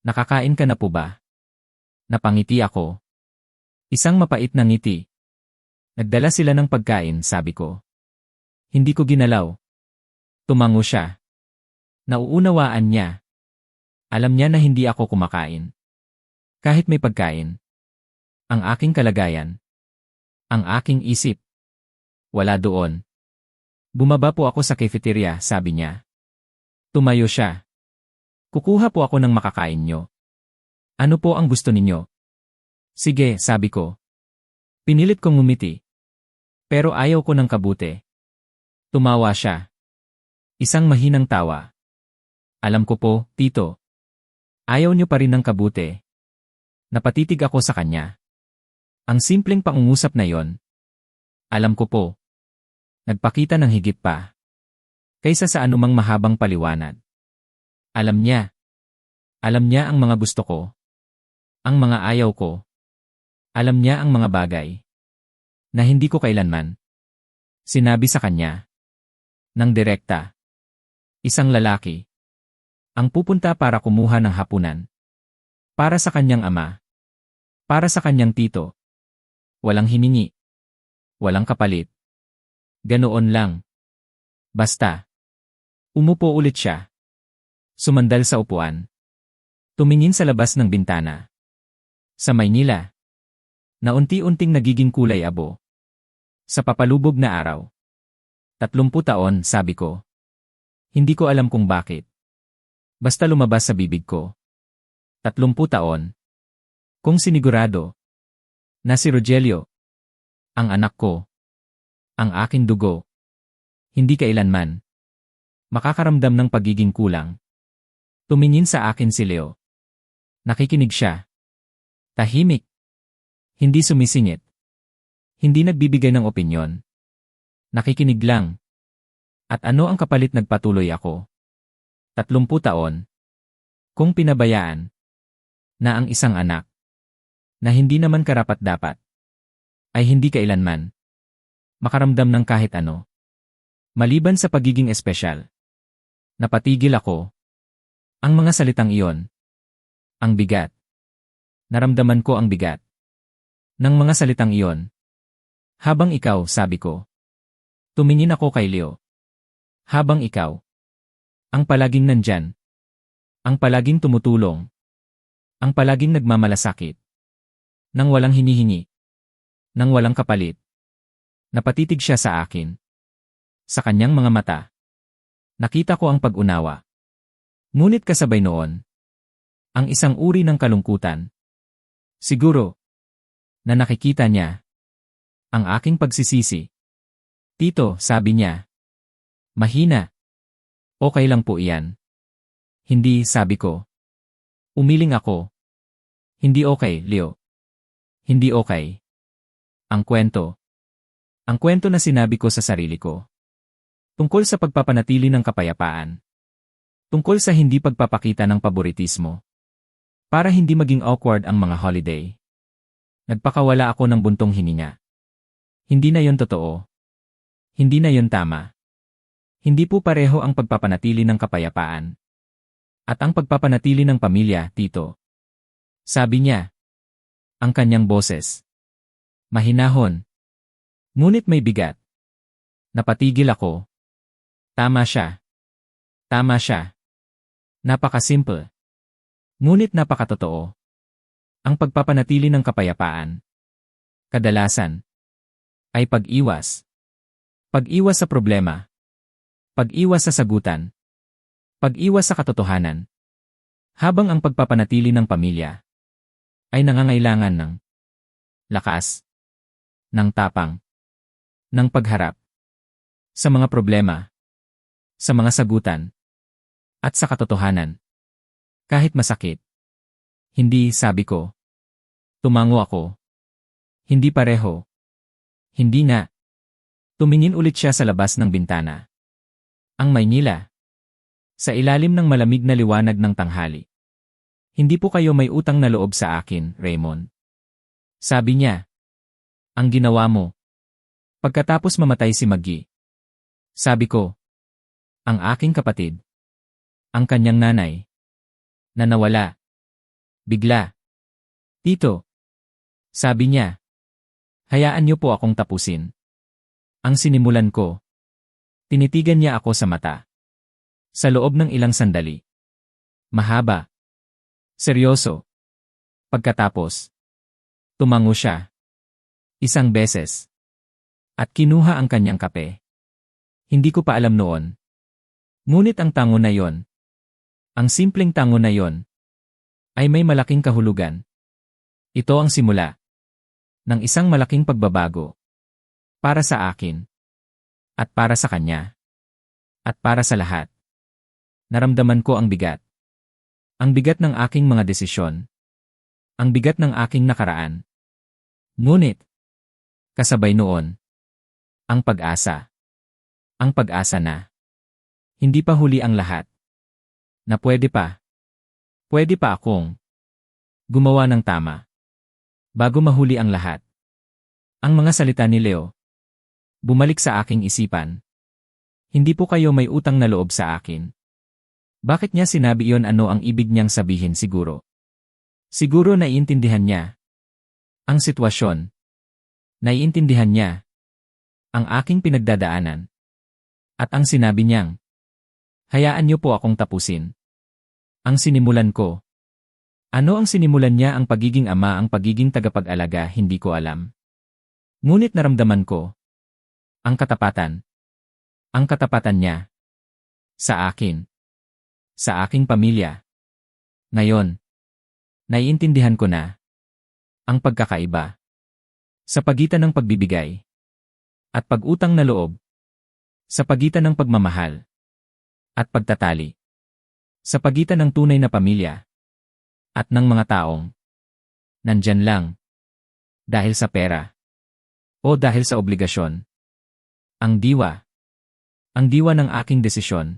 Nakakain ka na po ba? Napangiti ako. Isang mapait na ngiti. Nagdala sila ng pagkain, sabi ko. Hindi ko ginalaw. Tumango siya. Nauunawaan niya. Alam niya na hindi ako kumakain. Kahit may pagkain. Ang aking kalagayan. Ang aking isip. Wala doon. Bumaba po ako sa cafeteria, sabi niya. Tumayo siya. Kukuha po ako ng makakain nyo. Ano po ang gusto ninyo? Sige, sabi ko. Pinilit kong ngumiti. Pero ayaw ko ng kabuti. Tumawa siya. Isang mahinang tawa. Alam ko po, tito. Ayaw niyo pa rin ng kabuti. Napatitig ako sa kanya. Ang simpleng pangungusap na yon. Alam ko po. Nagpakita ng higit pa. Kaysa sa anumang mahabang paliwanag. Alam niya. Alam niya ang mga gusto ko. Ang mga ayaw ko. Alam niya ang mga bagay. Na hindi ko kailanman. Sinabi sa kanya. Nang direkta. Isang lalaki. Ang pupunta para kumuha ng hapunan. Para sa kanyang ama. Para sa kanyang tito. Walang hiningi. Walang kapalit. Ganoon lang. Basta. Umupo ulit siya. Sumandal sa upuan. Tumingin sa labas ng bintana. Sa Maynila. Na unti-unting nagiging kulay abo. Sa papalubog na araw. 30 taon, sabi ko. Hindi ko alam kung bakit. Basta lumabas sa bibig ko. 30 taon. Kung sinigurado. Na si Rogelio. Ang anak ko. Ang aking dugo. Hindi kailanman. Makakaramdam ng pagiging kulang. Tumingin sa akin si Leo. Nakikinig siya. Tahimik. Hindi sumisingit. Hindi nagbibigay ng opinyon. Nakikinig lang. At ano ang kapalit, nagpatuloy ako. 30 taon. Kung pinabayaan. Na ang isang anak. Na hindi naman karapat-dapat. Ay hindi kailanman. Makaramdam ng kahit ano. Maliban sa pagiging espesyal. Napatigil ako. Ang mga salitang iyon. Ang bigat. Naramdaman ko ang bigat. Ng mga salitang iyon. Habang ikaw, sabi ko. Tumingin ako kay Leo. Habang ikaw. Ang palaging nandyan. Ang palaging tumutulong. Ang palaging nagmamalasakit. Nang walang hinihingi. Nang walang kapalit. Napatitig siya sa akin. Sa kanyang mga mata. Nakita ko ang pag-unawa. Ngunit kasabay noon, ang isang uri ng kalungkutan. Siguro, na nakikita niya ang aking pagsisisi. Tito, sabi niya. Mahina. Okay lang po iyan. Hindi, sabi ko. Umiling ako. Hindi okay, Leo. Hindi okay. Ang kwento. Ang kwento na sinabi ko sa sarili ko. Tungkol sa pagpapanatili ng kapayapaan. Tungkol sa hindi pagpapakita ng paboritismo. Para hindi maging awkward ang mga holiday. Nagpakawala ako ng buntong hininga. Hindi na yon totoo. Hindi na yon tama. Hindi po pareho ang pagpapanatili ng kapayapaan. At ang pagpapanatili ng pamilya, Tito. Sabi niya. Ang kanyang boses. Mahinahon. Ngunit may bigat. Napatigil ako. Tama siya. Tama siya. Napakasimple. Ngunit napakatotoo. Ang pagpapanatili ng kapayapaan. Kadalasan. Ay pag-iwas. Pag-iwas sa problema. Pag-iwas sa sagutan. Pag-iwas sa katotohanan. Habang ang pagpapanatili ng pamilya ay nangangailangan ng lakas, ng tapang, ng pagharap sa mga problema, sa mga sagutan, at sa katotohanan. Kahit masakit. Hindi, sabi ko. Tumango ako. Hindi pareho. Hindi nga. Tumingin ulit siya sa labas ng bintana. Ang Maynila. Sa ilalim ng malamig na liwanag ng tanghali. Hindi po kayo may utang na loob sa akin, Raymond. Sabi niya. Ang ginawa mo. Pagkatapos mamatay si Maggie. Sabi ko. Ang aking kapatid. Ang kanyang nanay. Na nawala. Bigla. Tito. Sabi niya. Hayaan niyo po akong tapusin. Ang sinimulan ko. Tinitigan niya ako sa mata. Sa loob ng ilang sandali. Mahaba. Seryoso. Pagkatapos. Tumango siya. Isang beses. At kinuha ang kanyang kape. Hindi ko pa alam noon. Ngunit ang tango na yon. Ang simpleng tango na yon. Ay may malaking kahulugan. Ito ang simula. Ng isang malaking pagbabago. Para sa akin. At para sa kanya. At para sa lahat. Naramdaman ko ang bigat. Ang bigat ng aking mga desisyon. Ang bigat ng aking nakaraan. Ngunit, kasabay noon, ang pag-asa. Ang pag-asa na. Hindi pa huli ang lahat. Na pwede pa akong gumawa ng tama. Bago mahuli ang lahat. Ang mga salita ni Leo. Bumalik sa aking isipan. Hindi po kayo may utang na loob sa akin. Bakit niya sinabi iyon? Ano ang ibig niyang sabihin siguro? Siguro naiintindihan niya. Ang sitwasyon. Naiintindihan niya. Ang aking pinagdadaanan. At ang sinabi niyang, hayaan niyo po akong tapusin. Ang sinimulan ko. Ano ang sinimulan niya? Ang pagiging ama, ang pagiging tagapag-alaga, hindi ko alam. Ngunit naramdaman ko. Ang katapatan. Ang katapatan niya. Sa akin. Sa aking pamilya. Ngayon. Naiintindihan ko na. Ang pagkakaiba. Sa pagitan ng pagbibigay. At pag-utang na loob. Sa pagitan ng pagmamahal. At pagtatali. Sa pagitan ng tunay na pamilya. At ng mga taong. Nandyan lang. Dahil sa pera. O dahil sa obligasyon. Ang diwa. Ang diwa ng aking desisyon.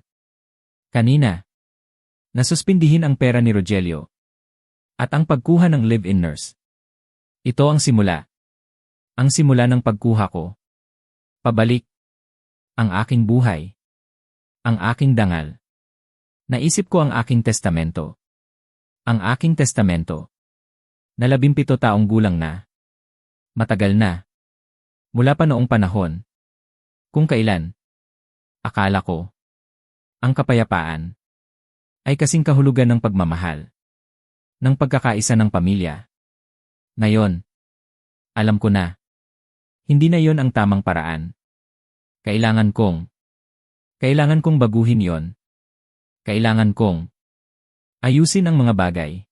Kanina. Nasuspindihin ang pera ni Rogelio. At ang pagkuha ng live-in nurse. Ito ang simula. Ang simula ng pagkuha ko. Pabalik. Ang aking buhay. Ang aking dangal. Naisip ko ang aking testamento. Ang aking testamento. Na 17 taong gulang na. Matagal na. Mula pa noong panahon. Kung kailan. Akala ko. Ang kapayapaan. Ay kasing kahulugan ng pagmamahal. Ng pagkakaisa ng pamilya. Ngayon. Alam ko na. Hindi na yon ang tamang paraan. Kailangan kong Kailangan kong baguhin yon. Kailangan kong ayusin ang mga bagay.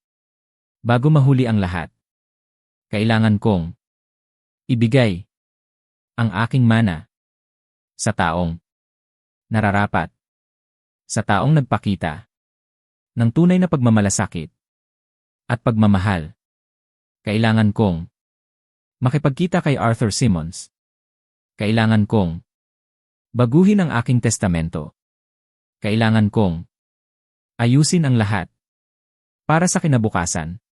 Bago mahuli ang lahat. Kailangan kong ibigay ang aking mana sa taong nararapat. Sa taong nagpakita ng tunay na pagmamalasakit at pagmamahal. Kailangan kong makipagkita kay Arthur Simmons. Kailangan kong baguhin ang aking testamento. Kailangan kong ayusin ang lahat para sa kinabukasan.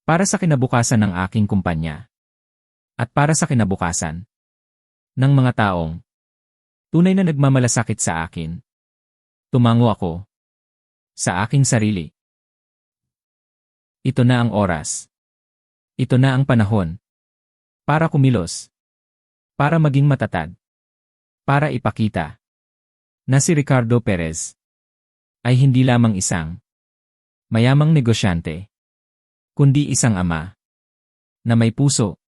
Para sa kinabukasan ng aking kumpanya. At para sa kinabukasan ng mga taong tunay na nagmamalasakit sa akin. Tumango ako sa aking sarili. Ito na ang oras. Ito na ang panahon para kumilos. Para maging matatag. Para ipakita na si Ricardo Perez ay hindi lamang isang mayamang negosyante, kundi isang ama na may puso.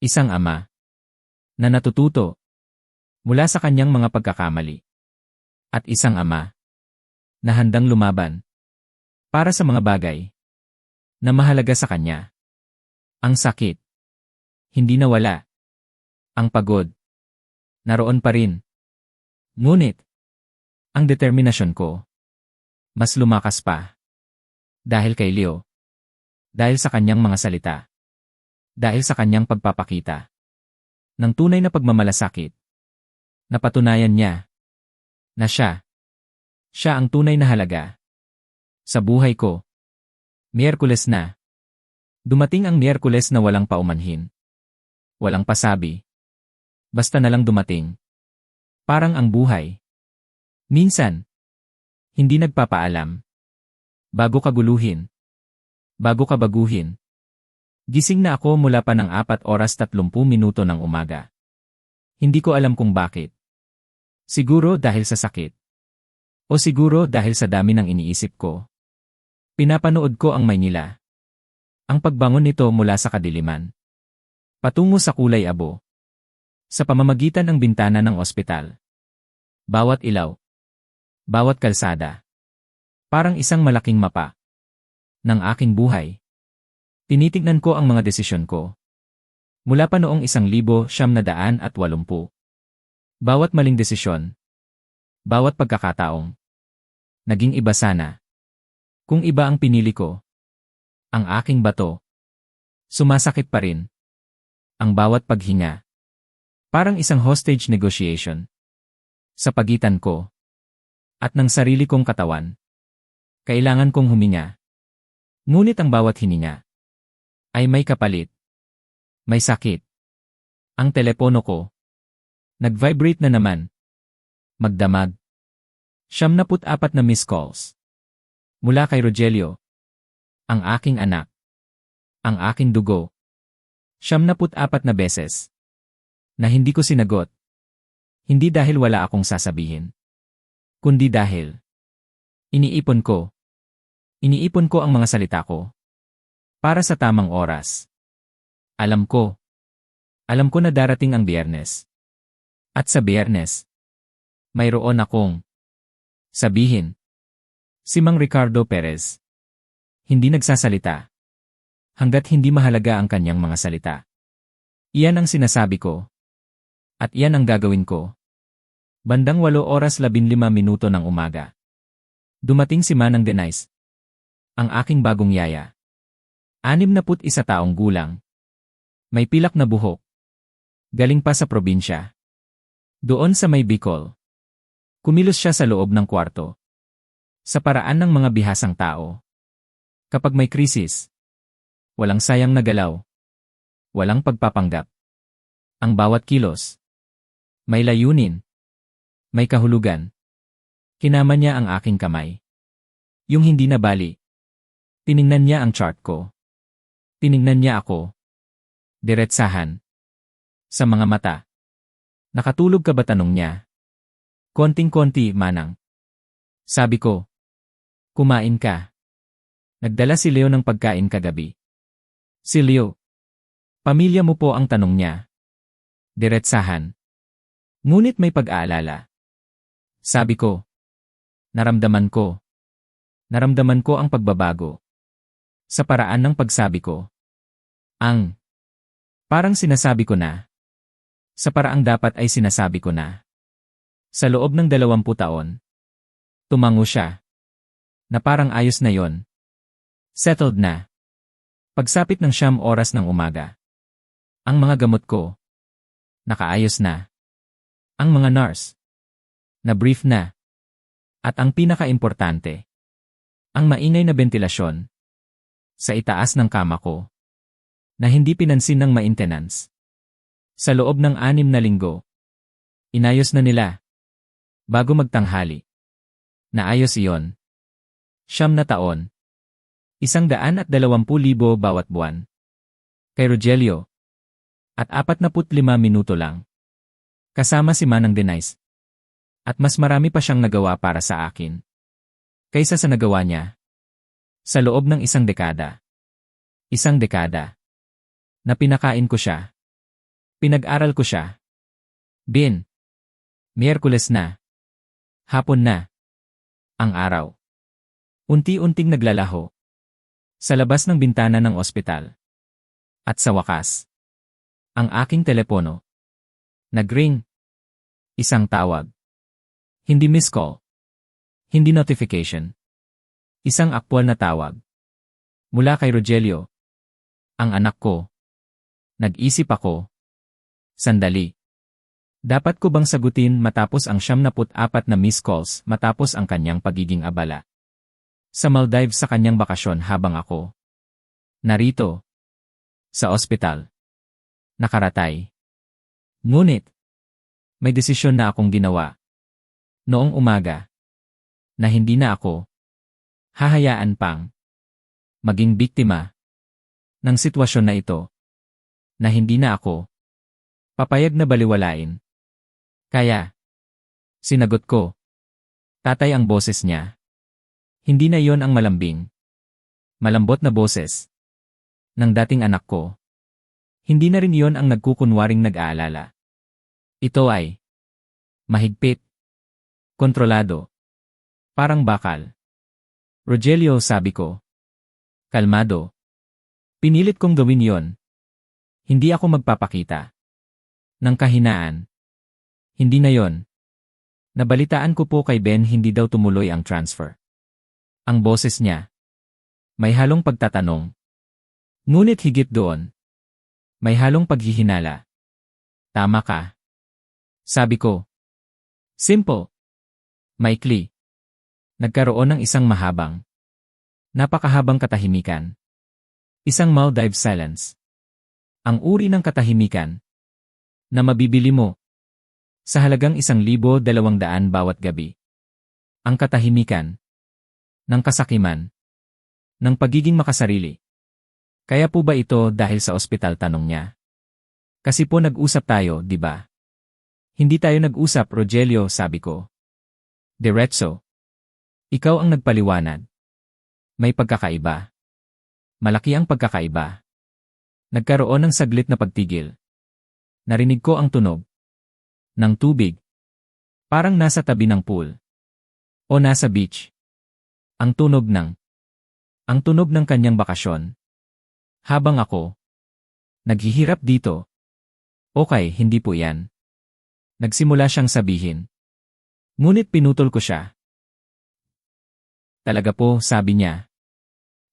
Isang ama na natututo mula sa kanyang mga pagkakamali. At isang ama na handang lumaban para sa mga bagay na mahalaga sa kanya. Ang sakit hindi nawala. Ang pagod naroon pa rin. Ngunit ang determinasyon ko mas lumakas pa. Dahil kay Leo. Dahil sa kanyang mga salita. Dahil sa kanyang pagpapakita ng tunay na pagmamalasakit. Napatunayan niya na siya ang tunay na halaga sa buhay ko. Miyerkules na. Dumating ang Miyerkules na walang paumanhin. Walang pasabi. Basta na lang dumating. Parang ang buhay. Minsan, hindi nagpapaalam. Bago ka guluhin. Bago ka baguhin. Gising na ako mula pa ng 4:30 ng umaga. Hindi ko alam kung bakit. Siguro dahil sa sakit. O siguro dahil sa dami ng iniisip ko. Pinapanood ko ang Maynila. Ang pagbangon nito mula sa kadiliman. Patungo sa kulay abo. Sa pamamagitan ng bintana ng ospital. Bawat ilaw. Bawat kalsada. Parang isang malaking mapa ng aking buhay. Tinitignan ko ang mga desisyon ko. Mula pa noong 1980. Bawat maling desisyon. Bawat pagkakataong. Naging iba sana. Kung iba ang pinili ko. Ang aking bato. Sumasakit pa rin. Ang bawat paghinga. Parang isang hostage negotiation. Sa pagitan ko. At ng sarili kong katawan. Kailangan kong huminga. Ngunit ang bawat hininga ay may kapalit. May sakit. Ang telepono ko. Nag-vibrate na naman. Magdamag. 74 na missed calls. Mula kay Rogelio. Ang aking anak. Ang aking dugo. 74 na beses. Na hindi ko sinagot. Hindi dahil wala akong sasabihin. Kundi dahil iniipon ko. Iniipon ko ang mga salita ko. Para sa tamang oras. Alam ko. Alam ko na darating ang Biyernes. At sa Biyernes, mayroon akong sabihin. Si Mang Ricardo Perez. Hindi nagsasalita. Hanggat hindi mahalaga ang kanyang mga salita. Iyan ang sinasabi ko. At iyan ang gagawin ko. Bandang 8:15 ng umaga. Dumating si Manang Denise. Ang aking bagong yaya. 61 taong gulang. May pilak na buhok. Galing pa sa probinsya. Doon sa may Bicol. Kumilos siya sa loob ng kwarto. Sa paraan ng mga bihasang tao. Kapag may krisis. Walang sayang na galaw. Walang pagpapanggap. Ang bawat kilos. May layunin. May kahulugan. Kinama niya ang aking kamay. Yung hindi nabali. Tiningnan niya ang chart ko. Tiningnan niya ako. Diretsahan. Sa mga mata. Nakatulog ka ba, tanong niya? Konting-konti, Manang. Sabi ko. Kumain ka. Nagdala si Leo ng pagkain kagabi. Si Leo. Pamilya mo po, ang tanong niya. Diretsahan. Ngunit may pag-aalala. Sabi ko. Naramdaman ko. Naramdaman ko ang pagbabago. Sa paraan ng pagsabi ko. Parang sinasabi ko na. Sa paraang dapat ay sinasabi ko na. Sa loob ng 20 taon. Tumango siya. Na parang ayos na yon. Settled na. Pagsapit ng 9 oras ng umaga. Ang mga gamot ko. Nakaayos na. Ang mga nurse. Na-brief na. At ang pinaka-importante. Ang maingay na bentilasyon. Sa itaas ng kama ko. Na hindi pinansin ng maintenance. Sa loob ng 6 na linggo. Inayos na nila. Bago magtanghali. Naayos iyon. 9 na taon. 120,000 bawat buwan. Kay Rogelio. At 45 minuto lang. Kasama si Manang Denise. At mas marami pa siyang nagawa para sa akin. Kaysa sa nagawa niya. Sa loob ng 1 dekada. 1 dekada. Na pinakain ko siya. Pinag-aral ko siya. Miyerkules na. Hapon na. Ang araw. Unti-unting naglalaho. Sa labas ng bintana ng ospital. At sa wakas. Ang aking telepono. Nag-ring. Isang tawag. Hindi miss call. Hindi notification. Isang aktwal na tawag. Mula kay Rogelio. Ang anak ko. Nag-isip ako. Sandali. Dapat ko bang sagutin matapos ang 74 na missed calls matapos ang kanyang pagiging abala? Sa Maldives sa kanyang bakasyon habang ako. Narito. Sa ospital. Nakaratay. Ngunit. May desisyon na akong ginawa. Noong umaga. Na hindi na ako. Hahayaan pang. Maging biktima. Ng sitwasyon na ito. Na hindi na ako. Papayag na baliwalain. Kaya. Sinagot ko. Tatay ang boses niya. Hindi na yon ang malambing. Malambot na boses. Ng dating anak ko. Hindi na rin yon ang nagkukunwaring nag-aalala. Ito ay. Mahigpit. Kontrolado. Parang bakal. Rogelio, sabi ko. Kalmado. Pinilit kong gawin yon. Hindi ako magpapakita. Ng kahinaan. Hindi na yon. Nabalitaan ko po kay Ben hindi daw tumuloy ang transfer. Ang boses niya. May halong pagtatanong. Ngunit higit doon. May halong paghihinala. Tama ka. Sabi ko. Simple. Maikli. Nagkaroon ng isang mahabang. Napakahabang katahimikan. Isang Maldives silence. Ang uri ng katahimikan. Na mabibili mo. Sa halagang 1,200 bawat gabi. Ang katahimikan. Ng kasakiman. Ng pagiging makasarili. Kaya po ba ito dahil sa ospital, tanong niya? Kasi po nag-usap tayo, di ba? Hindi tayo nag-usap, Rogelio, sabi ko. Diretso. Ikaw ang nagpaliwanag. May pagkakaiba. Malaki ang pagkakaiba. Nagkaroon ng saglit na pagtigil. Narinig ko ang tunog. Ng tubig. Parang nasa tabi ng pool. O nasa beach. Ang tunog ng kanyang bakasyon. Habang ako. Naghihirap dito. Okay, hindi po yan. Nagsimula siyang sabihin. Ngunit pinutol ko siya. Talaga po, sabi niya.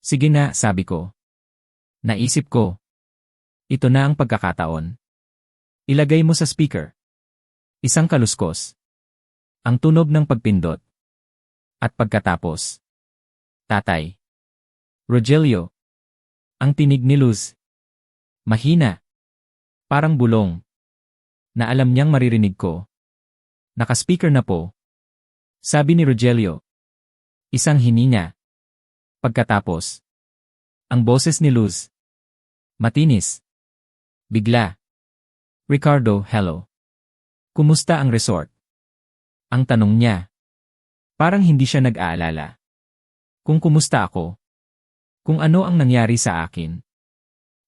Sige na, sabi ko. Naisip ko. Ito na ang pagkakataon. Ilagay mo sa speaker. Isang kaluskos. Ang tunog ng pagpindot. At pagkatapos. Tatay. Rogelio. Ang tinig ni Luz. Mahina. Parang bulong. Na alam niyang maririnig ko. Naka-speaker na po. Sabi ni Rogelio. Isang hininga. Pagkatapos. Ang boses ni Luz. Matinis. Bigla. Ricardo, hello. Kumusta ang resort? Ang tanong niya. Parang hindi siya nag-aalala. Kung kumusta ako. Kung ano ang nangyari sa akin.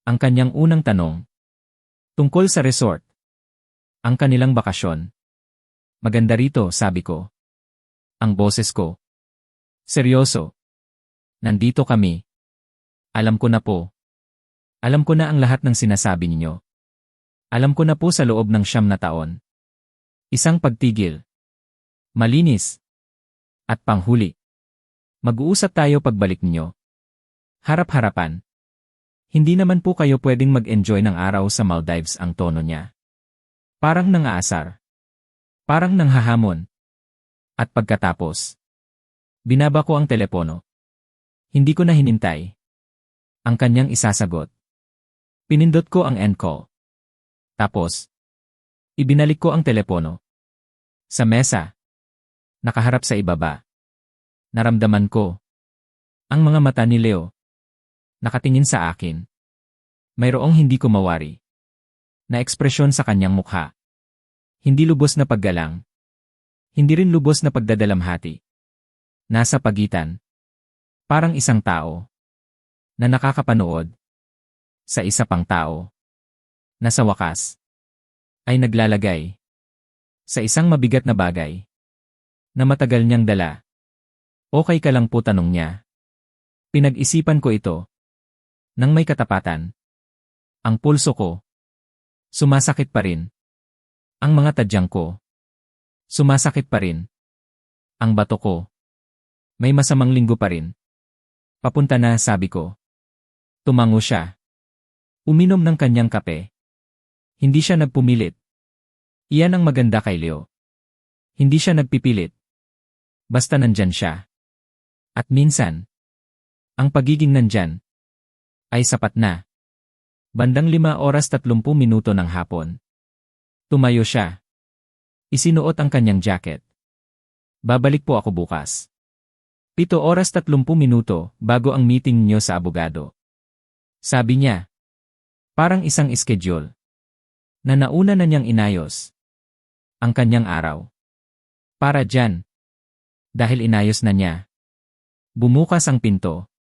Ang kanyang unang tanong. Tungkol sa resort. Ang kanilang bakasyon. Maganda rito, sabi ko. Ang boses ko. Seryoso. Nandito kami. Alam ko na po. Alam ko na ang lahat ng sinasabi ninyo. Alam ko na po sa loob ng 9 na taon. Isang pagtigil. Malinis. At panghuli. Mag-uusap tayo pagbalik ninyo. Harap-harapan. Hindi naman po kayo pwedeng mag-enjoy ng araw sa Maldives, ang tono niya. Parang nangaasar. Parang nanghahamon. At pagkatapos, binaba ko ang telepono. Hindi ko na hinintay ang kanyang isasagot. Pinindot ko ang end call. Tapos, ibinalik ko ang telepono. Sa mesa. Nakaharap sa ibaba. Naramdaman ko ang mga mata ni Leo. Nakatingin sa akin. Mayroong hindi ko mawari na ekspresyon sa kanyang mukha. Hindi lubos na paggalang. Hindi rin lubos na pagdadalamhati. Nasa pagitan. Parang isang tao na nakakapanood sa isa pang tao na sa wakas ay naglalagay sa isang mabigat na bagay na matagal niyang dala. Okay ka lang po, tanong niya. Pinag-isipan ko ito nang may katapatan. Ang pulso ko sumasakit pa rin. Ang mga tadyang ko sumasakit pa rin. Ang bato ko may masamang linggo pa rin. Papunta na, sabi ko. Tumango siya. Uminom ng kanyang kape. Hindi siya nagpumilit. Iyan ang maganda kay Leo. Hindi siya nagpipilit. Basta nandyan siya. At minsan, ang pagiging nandyan ay sapat na. Bandang 5:30 ng hapon. Tumayo siya. Isinuot ang kanyang jacket. Babalik po ako bukas. 7:30 bago ang meeting niyo sa abogado. Sabi niya. Parang isang schedule na nauna na niyang inayos ang kanyang araw. Para dyan. Dahil inayos na niya. Bumukas ang pinto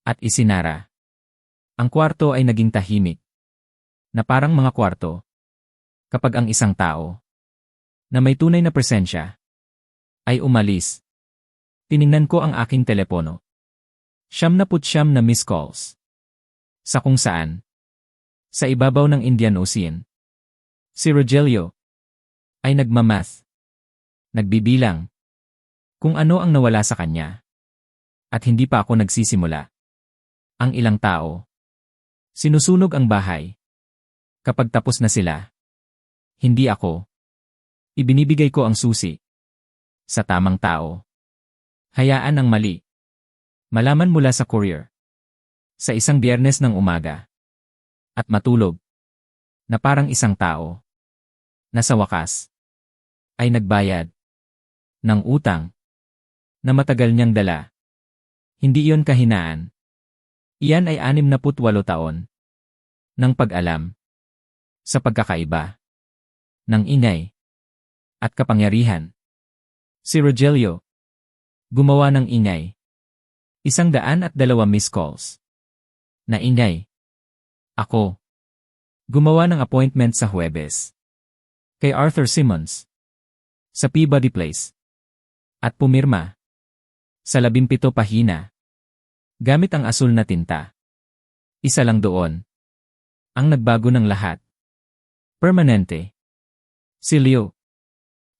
at isinara. Ang kwarto ay naging tahimik na parang mga kwarto kapag ang isang tao na may tunay na presensya ay umalis. Tiningnan ko ang aking telepono. 79 na missed calls. Sa kung saan. Sa ibabaw ng Indian Ocean. Si Rogelio ay nagmamath. Nagbibilang kung ano ang nawala sa kanya. At hindi pa ako nagsisimula. Ang ilang tao. Sinusunog ang bahay. Kapag tapos na sila. Hindi ako. Ibinibigay ko ang susi. Sa tamang tao. Hayaan ang mali. Malaman mula sa courier. Sa isang Biyernes ng umaga. At matulog. Na parang isang tao. Na sa wakas. Ay nagbayad. Ng utang. Na matagal niyang dala. Hindi iyon kahinaan. Iyan ay 68 taon. Ng pag-alam. Sa pagkakaiba. Ng ingay. At kapangyarihan. Si Rogelio. Gumawa ng ingay. 102 missed calls. Na ingay. Ako. Gumawa ng appointment sa Huwebes. Kay Arthur Simmons. Sa Peabody Place. At pumirma. Sa 17 pahina. Gamit ang asul na tinta. Isa lang doon. Ang nagbago ng lahat. Permanente. Si Leo.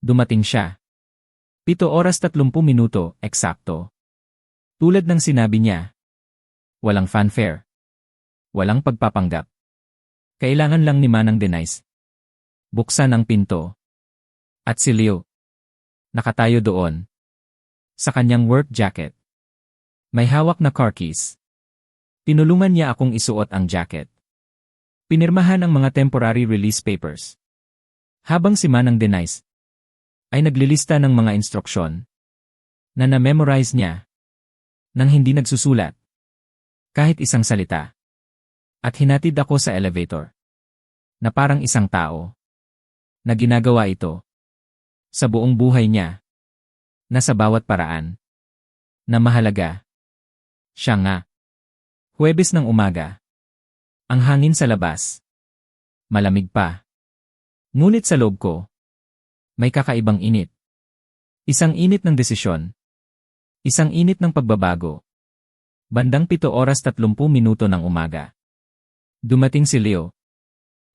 Dumating siya. 7:30 eksakto. Tulad ng sinabi niya. Walang fanfare. Walang pagpapanggap. Kailangan lang ni Manang Denise. Buksan ang pinto. At si Leo. Nakatayo doon. Sa kanyang work jacket. May hawak na car keys. Tinulungan niya akong isuot ang jacket. Pinirmahan ang mga temporary release papers. Habang si Manang Denise ay naglilista ng mga instruksyon na na-memorize niya nang hindi nagsusulat kahit isang salita. At hinatid ako sa elevator na parang isang tao na ginagawa ito sa buong buhay niya na sa bawat paraan na mahalaga. Siya nga. Huwebes ng umaga. Ang hangin sa labas. Malamig pa. Ngunit sa loob ko, may kakaibang init. Isang init ng desisyon. Isang init ng pagbabago. Bandang 7:30 ng umaga. Dumating si Leo.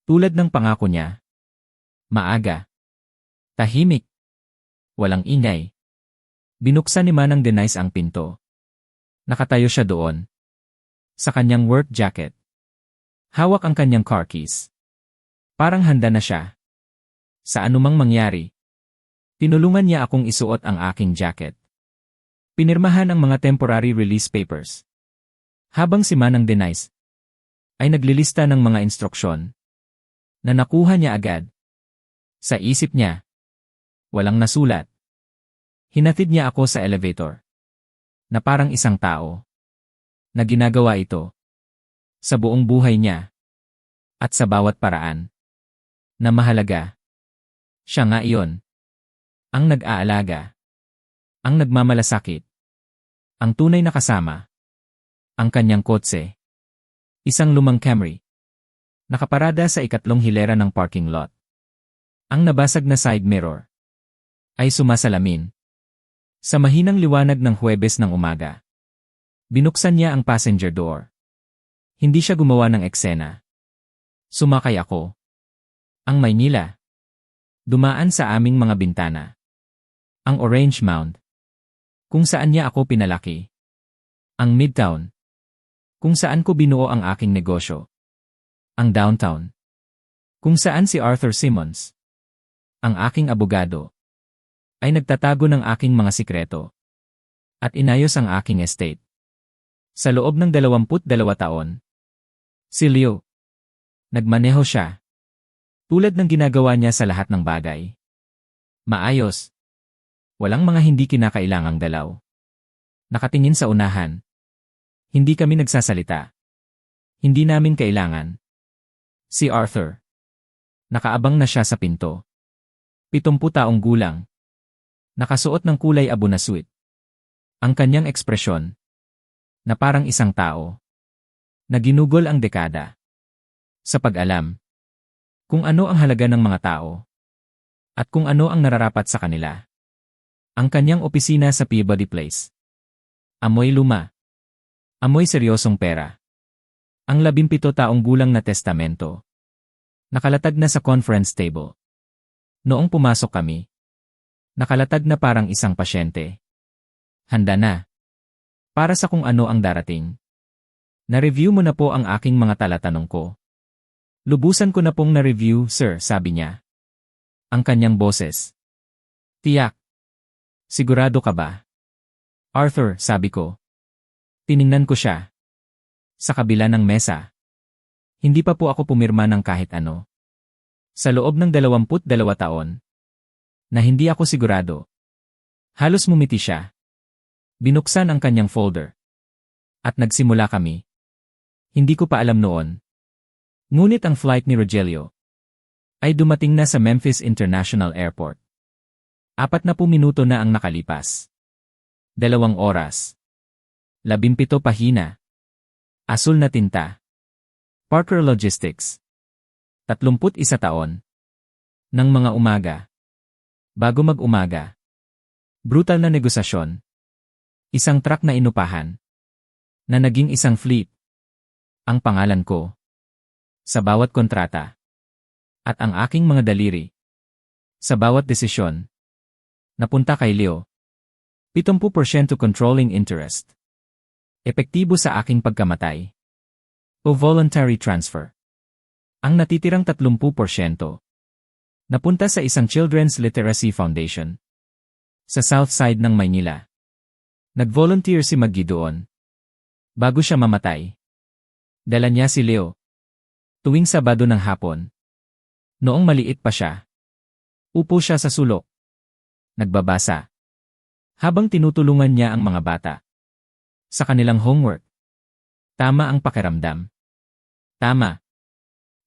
Tulad ng pangako niya. Maaga. Tahimik. Walang ingay. Binuksan ni Manang Denise ang pinto. Nakatayo siya doon. Sa kanyang work jacket. Hawak ang kanyang car keys. Parang handa na siya. Sa anumang mangyari. Tinulungan niya akong isuot ang aking jacket. Pinirmahan ang mga temporary release papers. Habang si Manang Denise ay naglilista ng mga instruksyon na nakuha niya agad. Sa isip niya, walang nasulat. Hinatid niya ako sa elevator na parang isang tao na ginagawa ito sa buong buhay niya at sa bawat paraan na mahalaga. Siya nga iyon. Ang nag-aalaga. Ang nagmamalasakit. Ang tunay na kasama. Ang kanyang kotse. Isang lumang Camry. Nakaparada sa ikatlong hilera ng parking lot. Ang nabasag na side mirror ay sumasalamin. Sa mahinang liwanag ng Huwebes ng umaga. Binuksan niya ang passenger door. Hindi siya gumawa ng eksena. Sumakay ako. Ang Maynila. Dumaan sa aming mga bintana. Ang Orange Mound. Kung saan niya ako pinalaki. Ang Midtown. Kung saan ko binuo ang aking negosyo. Ang Downtown. Kung saan si Arthur Simmons, ang aking abogado, ay nagtatago ng aking mga sikreto. At inayos ang aking estate. Sa loob ng 22 taon. Si Leo. Nagmaneho siya. Tulad ng ginagawa niya sa lahat ng bagay. Maayos. Walang mga hindi kinakailangang dalaw. Nakatingin sa unahan. Hindi kami nagsasalita. Hindi namin kailangan. Si Arthur. Nakaabang na siya sa pinto. 70 taong gulang. Nakasuot ng kulay abo na suit. Ang kanyang ekspresyon. Na parang isang tao. Na ginugol ang dekada. Sa pag-alam. Kung ano ang halaga ng mga tao. At kung ano ang nararapat sa kanila. Ang kanyang opisina sa Peabody Place. Amoy luma. Amoy seryosong pera. Ang 17 taong gulang na testamento. Nakalatag na sa conference table. Noong pumasok kami. Nakalatag na parang isang pasyente. Handa na. Para sa kung ano ang darating. Na-review mo na po ang aking mga talatanong ko. Lubusan ko na pong na-review, sir, sabi niya. Ang kanyang boses. Tiyak. Sigurado ka ba? Arthur, sabi ko. Tiningnan ko siya. Sa kabila ng mesa. Hindi pa po ako pumirma ng kahit ano. Sa loob ng 22 taon. Na hindi ako sigurado. Halos mumiti siya. Binuksan ang kanyang folder. At nagsimula kami. Hindi ko pa alam noon. Ngunit ang flight ni Rogelio ay dumating na sa Memphis International Airport. 40 minuto na ang nakalipas. 2 oras. 17 pahina. Asul na tinta. Parker Logistics. 31 taon. Ng mga umaga. Bago mag-umaga. Brutal na negosasyon. Isang truck na inupahan. Na naging isang fleet. Ang pangalan ko. Sa bawat kontrata. At ang aking mga daliri. Sa bawat desisyon. Napunta kay Leo. 70% controlling interest. Epektibo sa aking pagkamatay. O voluntary transfer. Ang natitirang 30%. Napunta sa isang Children's Literacy Foundation. Sa South Side ng Maynila. Nag-volunteer si Maggie doon. Bago siya mamatay. Dala niya si Leo. Tuwing Sabado ng hapon. Noong maliit pa siya. Upo siya sa sulok. Nagbabasa. Habang tinutulungan niya ang mga bata. Sa kanilang homework. Tama ang pakiramdam. Tama.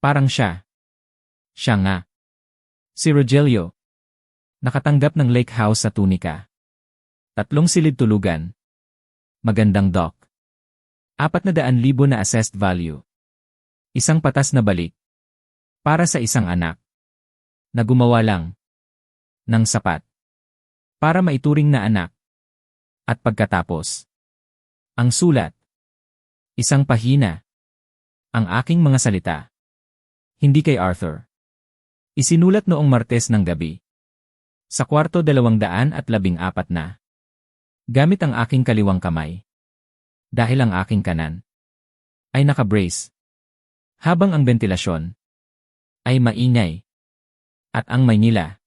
Parang siya. Siya nga. Si Rogelio. Nakatanggap ng lake house sa Tunica. 3 silid tulugan. Magandang dock. 400,000 na assessed value. Isang patas na balik. Para sa isang anak. Na gumawa lang. Ng sapat. para maituring na anak. At pagkatapos, ang sulat. Isang pahina. Ang aking mga salita. Hindi kay Arthur. Isinulat noong Martes ng gabi. Sa kwarto 214 na. Gamit ang aking kaliwang kamay. Dahil ang aking kanan ay nakabrace. Habang ang ventilasyon ay maingay. At ang Maynila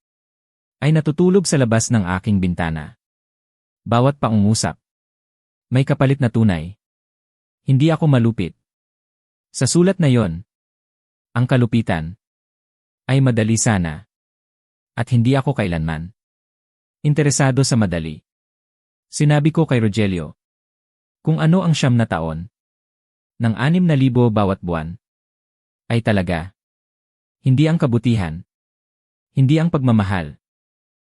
ay natutulog sa labas ng aking bintana. Bawat paungusap may kapalit na tunay. Hindi ako malupit. Sa sulat na yon, ang kalupitan ay madali sana. At hindi ako kailanman interesado sa madali. Sinabi ko kay Rogelio, kung ano ang 9 na taon ng 6,000 bawat buwan ay talaga hindi ang kabutihan, hindi ang pagmamahal,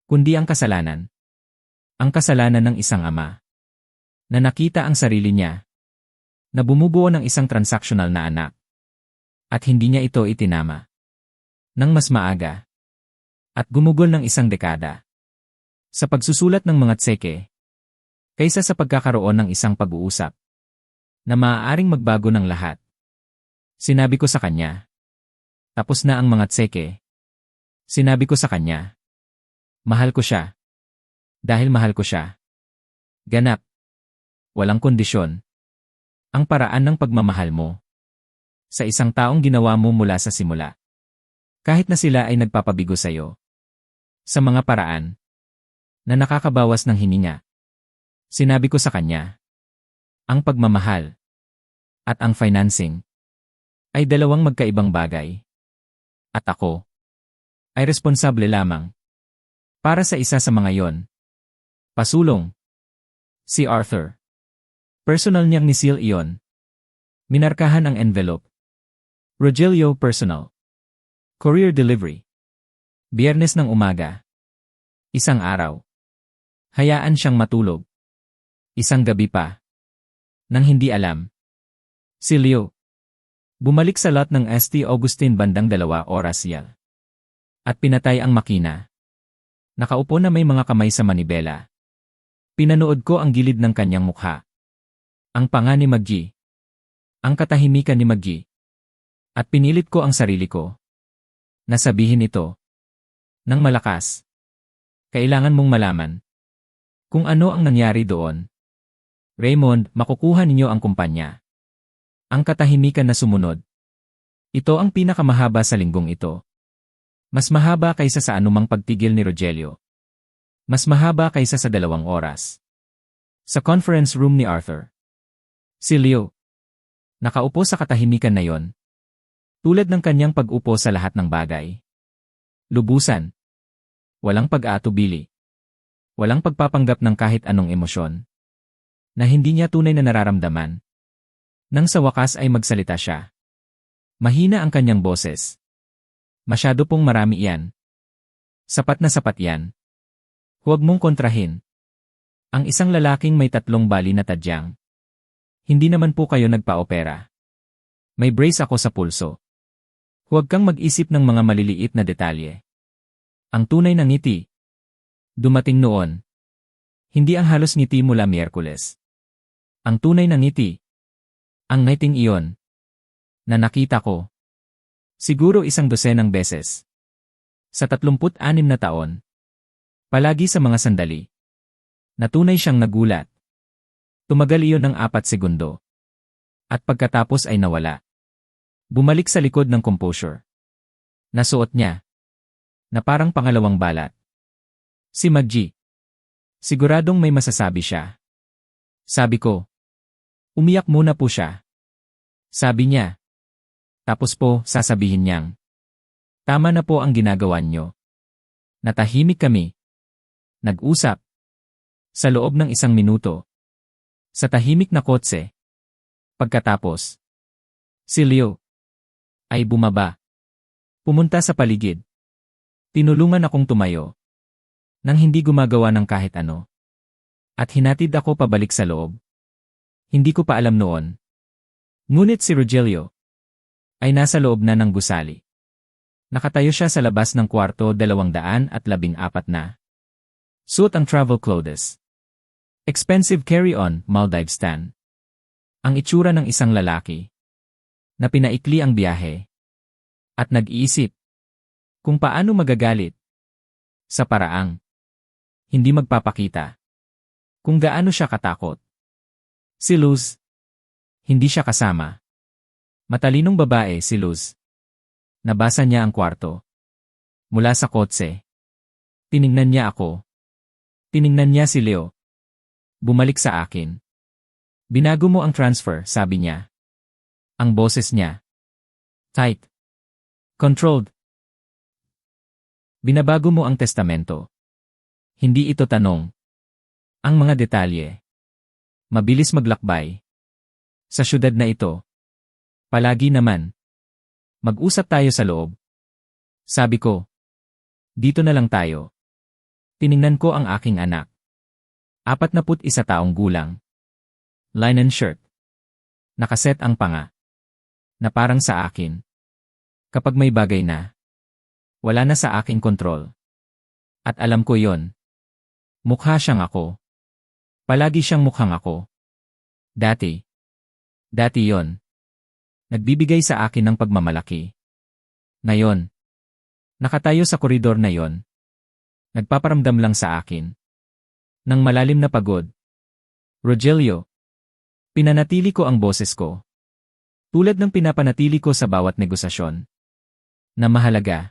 kundi ang kasalanan. Ang kasalanan ng isang ama na nakita ang sarili niya na bumubuo ng isang transactional na anak at hindi niya ito itinama ng mas maaga at gumugol ng isang dekada sa pagsusulat ng mga tseke kaysa sa pagkakaroon ng isang pag-uusap na maaaring magbago ng lahat. Sinabi ko sa kanya, tapos na ang mga tseke. Sinabi ko sa kanya, mahal ko siya. Dahil mahal ko siya. Ganap. Walang kondisyon. Ang paraan ng pagmamahal mo sa isang taong ginawa mo mula sa simula. Kahit na sila ay nagpapabigo sa iyo. Sa mga paraan na nakakabawas ng hininga. Sinabi ko sa kanya, ang pagmamahal at ang financing ay dalawang magkaibang bagay. At ako ay responsable lamang para sa isa sa mga yon. Pasulong. Si Arthur. Personal niyang nisil iyon. Minarkahan ang envelope. Rogelio personal. Courier delivery. Biyernes ng umaga. Isang araw. Hayaan siyang matulog. Isang gabi pa. Nang hindi alam. Si Leo. Bumalik sa lot ng St. Augustine bandang 2 oras yal. At pinatay ang makina. Nakaupo na may mga kamay sa manibela. Pinanood ko ang gilid ng kanyang mukha. Ang panga ni Maggie. Ang katahimikan ni Maggie. At pinilit ko ang sarili ko. Nasabihin ito. Nang malakas. Kailangan mong malaman. Kung ano ang nangyari doon. Raymond, makukuha ninyo ang kumpanya. Ang katahimikan na sumunod. Ito ang pinakamahaba sa linggong ito. Mas mahaba kaysa sa anumang pagtigil ni Rogelio. Mas mahaba kaysa sa 2 oras. Sa conference room ni Arthur. Si Leo. Nakaupo sa katahimikan na yon. Tulad ng kanyang pag-upo sa lahat ng bagay. Lubusan. Walang pag-aatubili. Walang pagpapanggap ng kahit anong emosyon. Na hindi niya tunay na nararamdaman. Nang sa wakas ay magsalita siya. Mahina ang kanyang boses. Masyado pong marami iyan. Sapat na sapat yan. Huwag mong kontrahin. Ang isang lalaking may 3 bali na tadyang. Hindi naman po kayo nagpa-opera. May brace ako sa pulso. Huwag kang mag-isip ng mga maliliit na detalye. Ang tunay na ngiti. Dumating noon. Hindi ang halos ngiti mula Miyerkules. Ang tunay na ngiti. Ang ngiting iyon. Na nakita ko. Siguro 12 beses. Sa 36 na taon. Palagi sa mga sandali. Natunay siyang nagulat. Tumagal iyon ng 4 segundo. At pagkatapos ay nawala. Bumalik sa likod ng composure. Nasuot niya. Na parang pangalawang balat. Si Maggie. Siguradong may masasabi siya. Sabi ko. Umiyak muna po siya. Sabi niya. Tapos po sasabihin niyang. Tama na po ang ginagawa niyo. Natahimik kami. Nag-usap. Sa loob ng 1 minuto. Sa tahimik na kotse. Pagkatapos. Si Leo. Ay bumaba. Pumunta sa paligid. Tinulungan akong tumayo. Nang hindi gumagawa ng kahit ano. At hinatid ako pabalik sa loob. Hindi ko pa alam noon. Ngunit si Rogelio. Ay nasa loob na ng gusali. Nakatayo siya sa labas ng kwarto 214 na. Suot ang travel clothes. Expensive carry-on, Maldives stand. Ang itsura ng isang lalaki na pinaikli ang biyahe at nag-iisip kung paano magagalit sa paraang hindi magpapakita kung gaano siya katakot. Si Luz, hindi siya kasama. Matalinong babae si Luz. Nabasa niya ang kwarto. Mula sa kotse. Tiningnan niya ako. Tiningnan niya si Leo. Bumalik sa akin. Binago mo ang transfer, sabi niya. Ang boses niya. Tight. Controlled. Binabago mo ang testamento. Hindi ito tanong. Ang mga detalye. Mabilis maglakbay. Sa syudad na ito. Palagi naman. Mag-usap tayo sa loob. Sabi ko. Dito na lang tayo. Tiningnan ko ang aking anak. 41 taong gulang. Linen shirt. Nakaset ang panga. Na parang sa akin. Kapag may bagay na. Wala na sa aking kontrol. At alam ko yon. Mukha siyang ako. Palagi siyang mukhang ako. Dati yon. Nagbibigay sa akin ng pagmamalaki. Ngayon. Nakatayo sa koridor na yon. Nagpaparamdam lang sa akin. Nang malalim na pagod. Rogelio. Pinanatili ko ang boses ko. Tulad ng pinapanatili ko sa bawat negosasyon. Na mahalaga.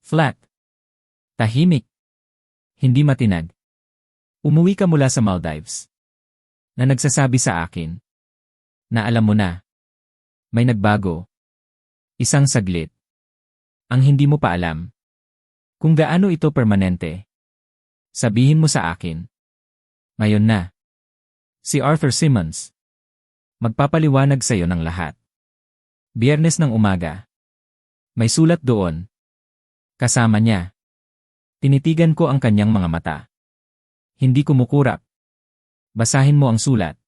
Flat. Tahimik. Hindi matinag. Umuwi ka mula sa Maldives. Na nagsasabi sa akin. Na alam mo na. May nagbago. Isang saglit. Ang hindi mo pa alam. Kung gaano ito permanente. Sabihin mo sa akin. Ngayon na. Si Arthur Simmons. Magpapaliwanag sa iyo ng lahat. Biyernes ng umaga. May sulat doon. Kasama niya. Tinitigan ko ang kanyang mga mata. Hindi kumukurap. Basahin mo ang sulat.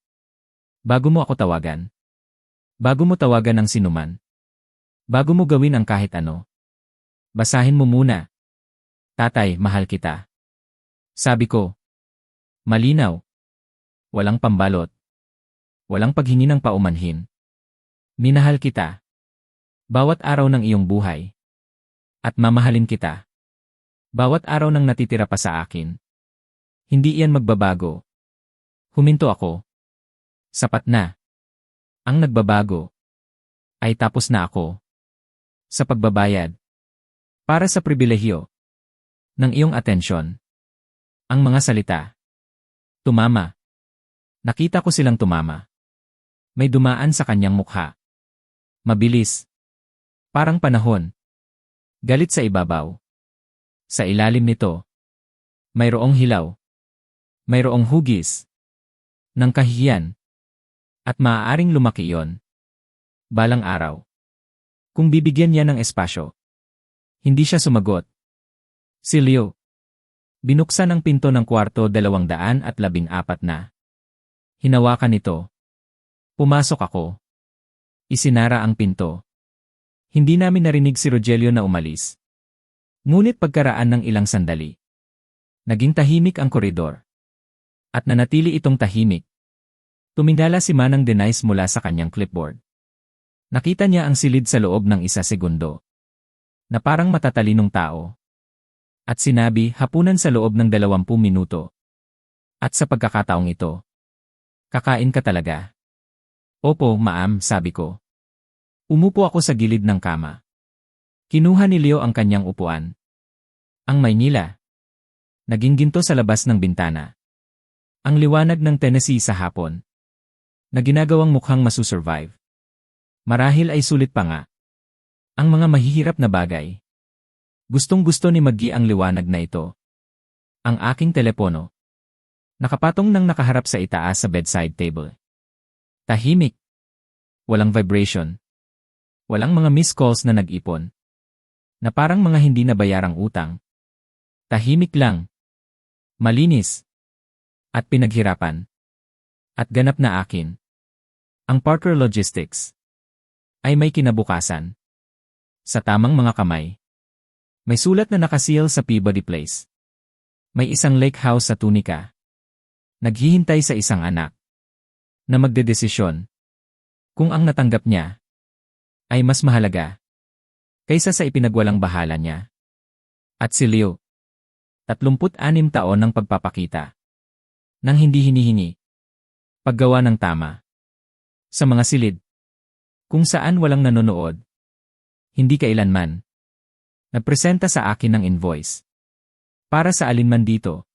Bago mo ako tawagan. Bago mo tawagan ang sinuman. Bago mo gawin ang kahit ano. Basahin mo muna. Tatay, mahal kita. Sabi ko. Malinaw. Walang pambalot. Walang paghingi ng paumanhin. Minahal kita. Bawat araw ng iyong buhay. At mamahalin kita. Bawat araw nang natitira pa sa akin. Hindi iyan magbabago. Huminto ako. Sapat na. Ang nagbabago. Ay tapos na ako. Sa pagbabayad. Para sa pribilehyo. Ng iyong atensyon. Ang mga salita. Tumama. Nakita ko silang tumama. May dumaan sa kanyang mukha. Mabilis. Parang panahon. Galit sa ibabaw. Sa ilalim nito. Mayroong hilaw. Mayroong hugis. Ng kahihiyan. At maaaring lumaki iyon. Balang araw. Kung bibigyan niya ng espasyo. Hindi siya sumagot. Si Leo. Binuksan ang pinto ng kwarto 214 na. Hinawakan ito. Pumasok ako. Isinara ang pinto. Hindi namin narinig si Rogelio na umalis. Ngunit pagkaraan ng ilang sandali. Naging tahimik ang koridor. At nanatili itong tahimik. Tumingala si Manang Denise mula sa kanyang clipboard. Nakita niya ang silid sa loob ng 1 segundo. Na parang matatalinong tao. At sinabi, hapunan sa loob ng 20 minuto. At sa pagkakataong ito. Kakain ka talaga. Opo, ma'am, sabi ko. Umupo ako sa gilid ng kama. Kinuha ni Leo ang kanyang upuan. Ang Maynila. Naging ginto sa labas ng bintana. Ang liwanag ng Tennessee sa hapon. Na ginagawang mukhang masusurvive. Marahil ay sulit pa nga. Ang mga mahihirap na bagay. Gustong-gusto ni Maggie ang liwanag na ito. Ang aking telepono. Nakapatong nang nakaharap sa itaas sa bedside table. Tahimik. Walang vibration. Walang mga missed calls na nag-ipon. Na parang mga hindi nabayarang utang. Tahimik lang. Malinis. At pinaghirapan. At ganap na akin. Ang Parker Logistics. Ay may kinabukasan. Sa tamang mga kamay. May sulat na nakaseal sa Peabody Place. May isang lake house sa Tunica. Naghihintay sa isang anak na magdedesisyon kung ang natanggap niya ay mas mahalaga kaysa sa ipinagwalang bahala niya. At si Leo, 36 taon ng pagpapakita nang hindi hinihingi paggawa ng tama sa mga silid kung saan walang nanonood. Hindi kailanman nagpresenta sa akin ng invoice para sa alinman dito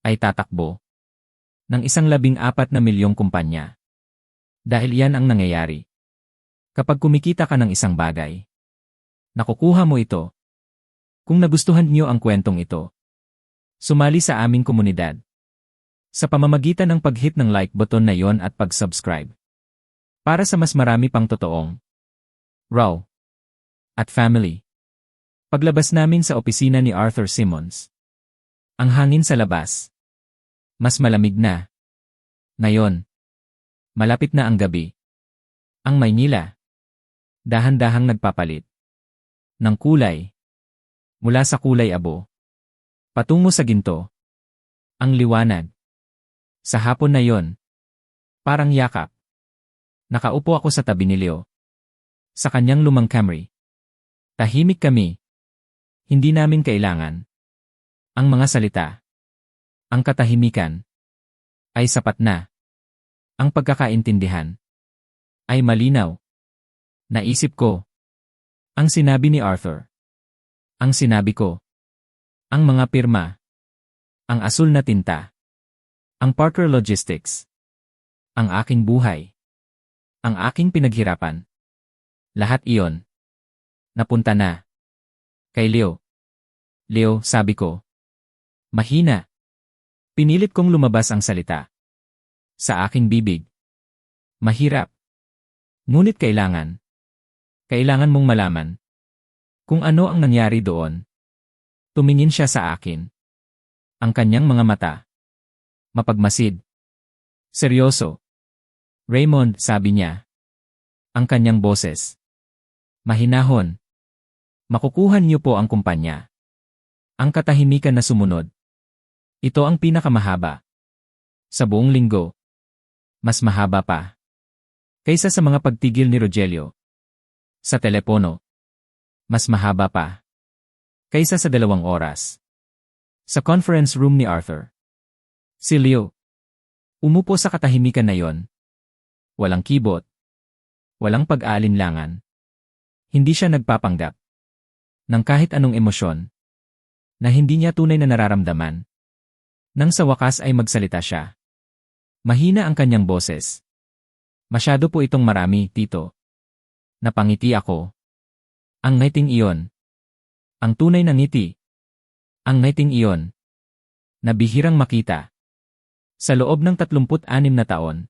ay tatakbo ng 114 milyong kumpanya. Dahil yan ang nangyayari. Kapag kumikita ka ng isang bagay, nakukuha mo ito. Kung nagustuhan niyo ang kwentong ito, sumali sa aming komunidad sa pamamagitan ng pag-hit ng like button na yon at pag-subscribe. Para sa mas marami pang totoong raw at family. Paglabas namin sa opisina ni Arthur Simmons, ang hangin sa labas mas malamig na. Ngayon, malapit na ang gabi. Ang Maynila, dahan-dahang nagpapalit ng kulay mula sa kulay abo patungo sa ginto. Ang liwanag. Sa hapon na yon, parang yakap. Nakaupo ako sa tabi ni Leo sa kanyang lumang Camry. Tahimik kami. Hindi namin kailangan ang mga salita. Ang katahimikan ay sapat na. Ang pagkakaintindihan ay malinaw. Naisip ko ang sinabi ni Arthur. Ang sinabi ko. Ang mga pirma. Ang asul na tinta. Ang Parker Logistics. Ang aking buhay. Ang aking pinaghirapan. Lahat iyon. Napunta na kay Leo. Leo, sabi ko. Mahina. Pinilit kong lumabas ang salita sa aking bibig. Mahirap. Ngunit kailangan mong malaman kung ano ang nangyari doon. Tumingin siya sa akin. Ang kanyang mga mata. Mapagmasid. Seryoso. Raymond, sabi niya. Ang kanyang boses. Mahinahon. Makukuhan niyo po ang kumpanya. Ang katahimikan na sumunod. Ito ang pinakamahaba. Sa buong linggo. Mas mahaba pa. Kaysa sa mga pagtigil ni Rogelio. Sa telepono. Mas mahaba pa. Kaysa sa 2 oras. Sa conference room ni Arthur. Si Leo. Umupo sa katahimikan na yon. Walang kibot. Walang pag-aalinlangan. Hindi siya nagpapanggap ng kahit anong emosyon na hindi niya tunay na nararamdaman. Nang sa wakas ay magsalita siya. Mahina ang kanyang boses. Masyado po itong marami, tito. Napangiti ako. Ang ngiting iyon. Ang tunay na ngiti. Ang ngiting iyon. Na bihirang makita. Sa loob ng 36 na taon.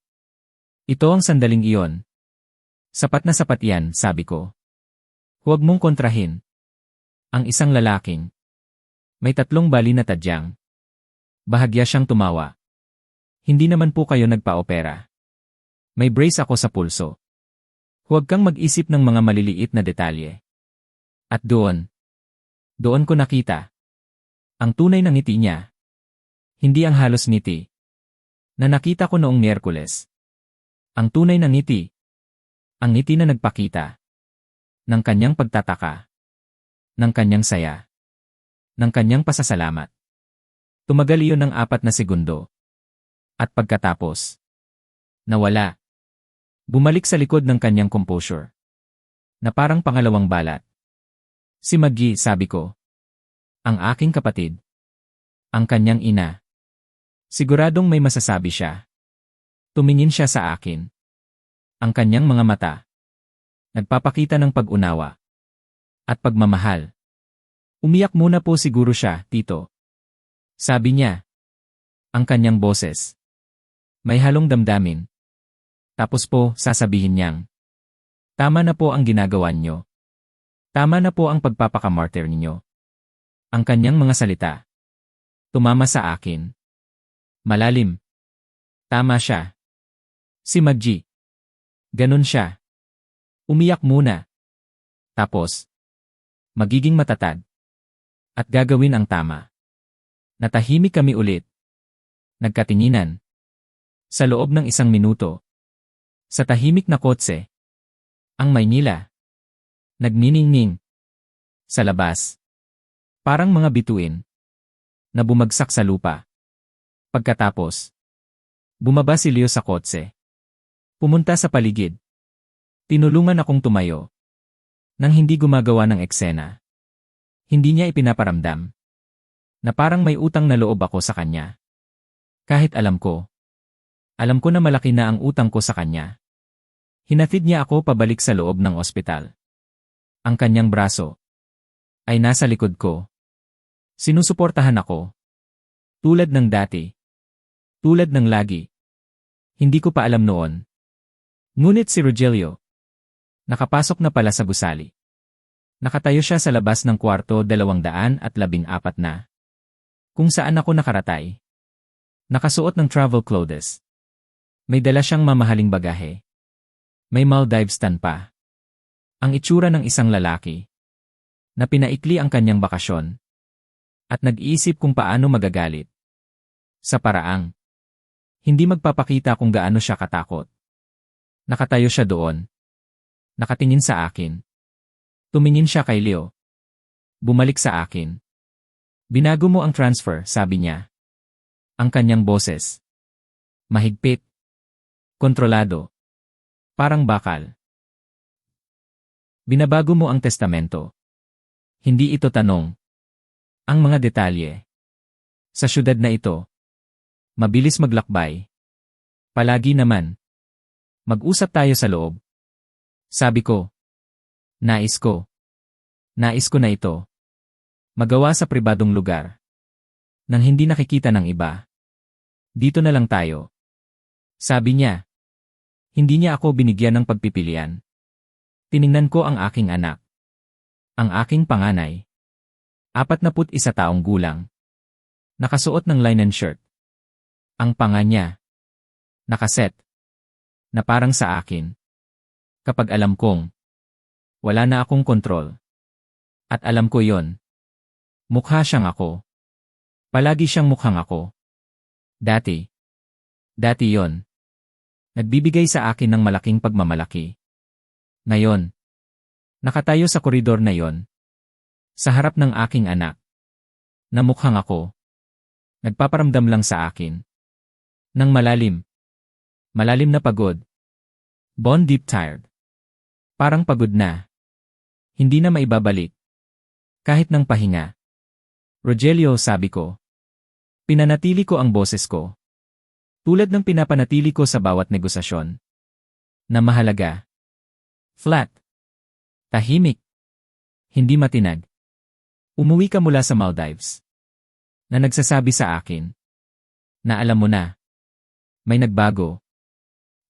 Ito ang sandaling iyon. Sapat na sapat yan, sabi ko. Huwag mong kontrahin. Ang isang lalaking may 3 bali na tadyang. Bahagya siyang tumawa. Hindi naman po kayo nagpa-opera. May brace ako sa pulso. Huwag kang mag-isip ng mga maliliit na detalye. At doon ko nakita ang tunay na ngiti niya. Hindi ang halos ngiti na nakita ko noong Miyerkules. Ang tunay na ngiti. Ang ngiti na nagpakita ng kanyang pagtataka, ng kanyang saya, ng kanyang pasasalamat. Tumagal iyon ng 4 na segundo. At pagkatapos, nawala. Bumalik sa likod ng kanyang composure. Na parang pangalawang balat. Si Maggie, sabi ko. Ang aking kapatid. Ang kanyang ina. Siguradong may masasabi siya. Tumingin siya sa akin. Ang kanyang mga mata. Nagpapakita ng pag-unawa. At pagmamahal. Umiyak muna po siguro siya, tito. Sabi niya. Ang kanyang boses. May halong damdamin. Tapos po, sasabihin niyang. Tama na po ang ginagawa niyo. Tama na po ang pagpapakamartir ninyo. Ang kanyang mga salita. Tumama sa akin. Malalim. Tama siya. Si Maggie. Ganon siya. Umiyak muna. Tapos. Magiging matatag. At gagawin ang tama. Natahimik kami ulit. Nagkatinginan. Sa loob ng 1 minuto. Sa tahimik na kotse. Ang Maynila. Nagniningning. Sa labas. Parang mga bituin. Na bumagsak sa lupa. Pagkatapos. Bumaba si Leo sa kotse. Pumunta sa paligid. Tinulungan akong tumayo. Nang hindi gumagawa ng eksena. Hindi niya ipinaparamdam. Na parang may utang na loob ako sa kanya. Kahit alam ko. Alam ko na malaki na ang utang ko sa kanya. Hinatid niya ako pabalik sa loob ng ospital. Ang kanyang braso ay nasa likod ko. Sinusuportahan ako. Tulad ng dati. Tulad ng lagi. Hindi ko pa alam noon. Ngunit si Rogelio. Nakapasok na pala sa gusali. Nakatayo siya sa labas ng kwarto 214 na. Kung saan ako nakaratay. Nakasuot ng travel clothes. May dala siyang mamahaling bagahe. May Maldives tan pa. Ang itsura ng isang lalaki. Na pinaikli ang kanyang bakasyon. At nag-iisip kung paano magagalit. Sa paraang. Hindi magpapakita kung gaano siya katakot. Nakatayo siya doon. Nakatingin sa akin. Tumingin siya kay Leo. Bumalik sa akin. Binago mo ang transfer, sabi niya. Ang kanyang boses. Mahigpit. Kontrolado. Parang bakal. Binabago mo ang testamento. Hindi ito tanong. Ang mga detalye. Sa syudad na ito. Mabilis maglakbay. Palagi naman. Mag-usap tayo sa loob. Sabi ko. Nais ko. Nais ko na ito. Magawa sa pribadong lugar. Nang hindi nakikita ng iba. Dito na lang tayo. Sabi niya. Hindi niya ako binigyan ng pagpipilian. Tiningnan ko ang aking anak. Ang aking panganay. 41 taong gulang. Nakasuot ng linen shirt. Ang panga niya. Nakaset. Na parang sa akin. Kapag alam kong wala na akong kontrol. At alam ko yon. Mukha siyang ako. Palagi siyang mukhang ako. Dati. Dati yon. Nagbibigay sa akin ng malaking pagmamalaki. Ngayon. Nakatayo sa koridor na yon. Sa harap ng aking anak. Na mukhang ako. Nagpaparamdam lang sa akin. Nang malalim. Malalim na pagod. Bone deep tired. Parang pagod na. Hindi na maibabalik. Kahit ng pahinga. Rogelio, sabi ko. Pinanatili ko ang boses ko. Tulad ng pinapanatili ko sa bawat negosasyon. Na mahalaga. Flat. Tahimik. Hindi matinag. Umuwi ka mula sa Maldives. Na nagsasabi sa akin. Na alam mo na. May nagbago.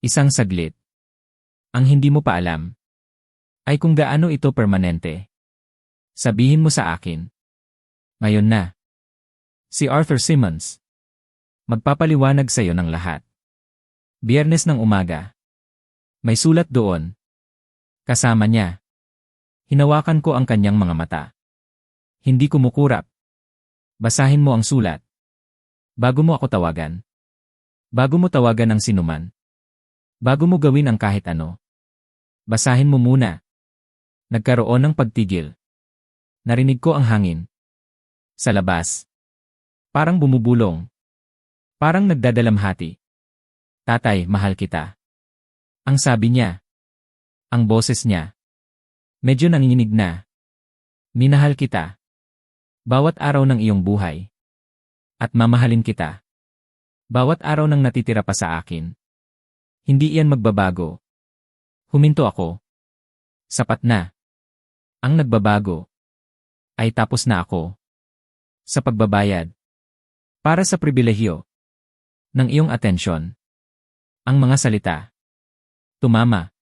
Isang saglit. Ang hindi mo pa alam. Ay kung gaano ito permanente. Sabihin mo sa akin. Ngayon na. Si Arthur Simmons. Magpapaliwanag sa iyo ng lahat. Biyernes ng umaga. May sulat doon. Kasama niya. Hinawakan ko ang kanyang mga mata. Hindi kumukurap. Basahin mo ang sulat. Bago mo ako tawagan. Bago mo tawagan ang sinuman. Bago mo gawin ang kahit ano. Basahin mo muna. Nagkaroon ng pagtigil. Narinig ko ang hangin. Sa labas. Parang bumubulong. Parang nagdadalamhati. Tatay, mahal kita. Ang sabi niya. Ang boses niya. Medyo nanginginig na. Minahal kita. Bawat araw ng iyong buhay. At mamahalin kita. Bawat araw ng natitira pa sa akin. Hindi iyan magbabago. Huminto ako. Sapat na. Ang nagbabago. Ay tapos na ako. Sa pagbabayad. Para sa pribilehyo. Ng iyong atensyon. Ang mga salita. Tumama.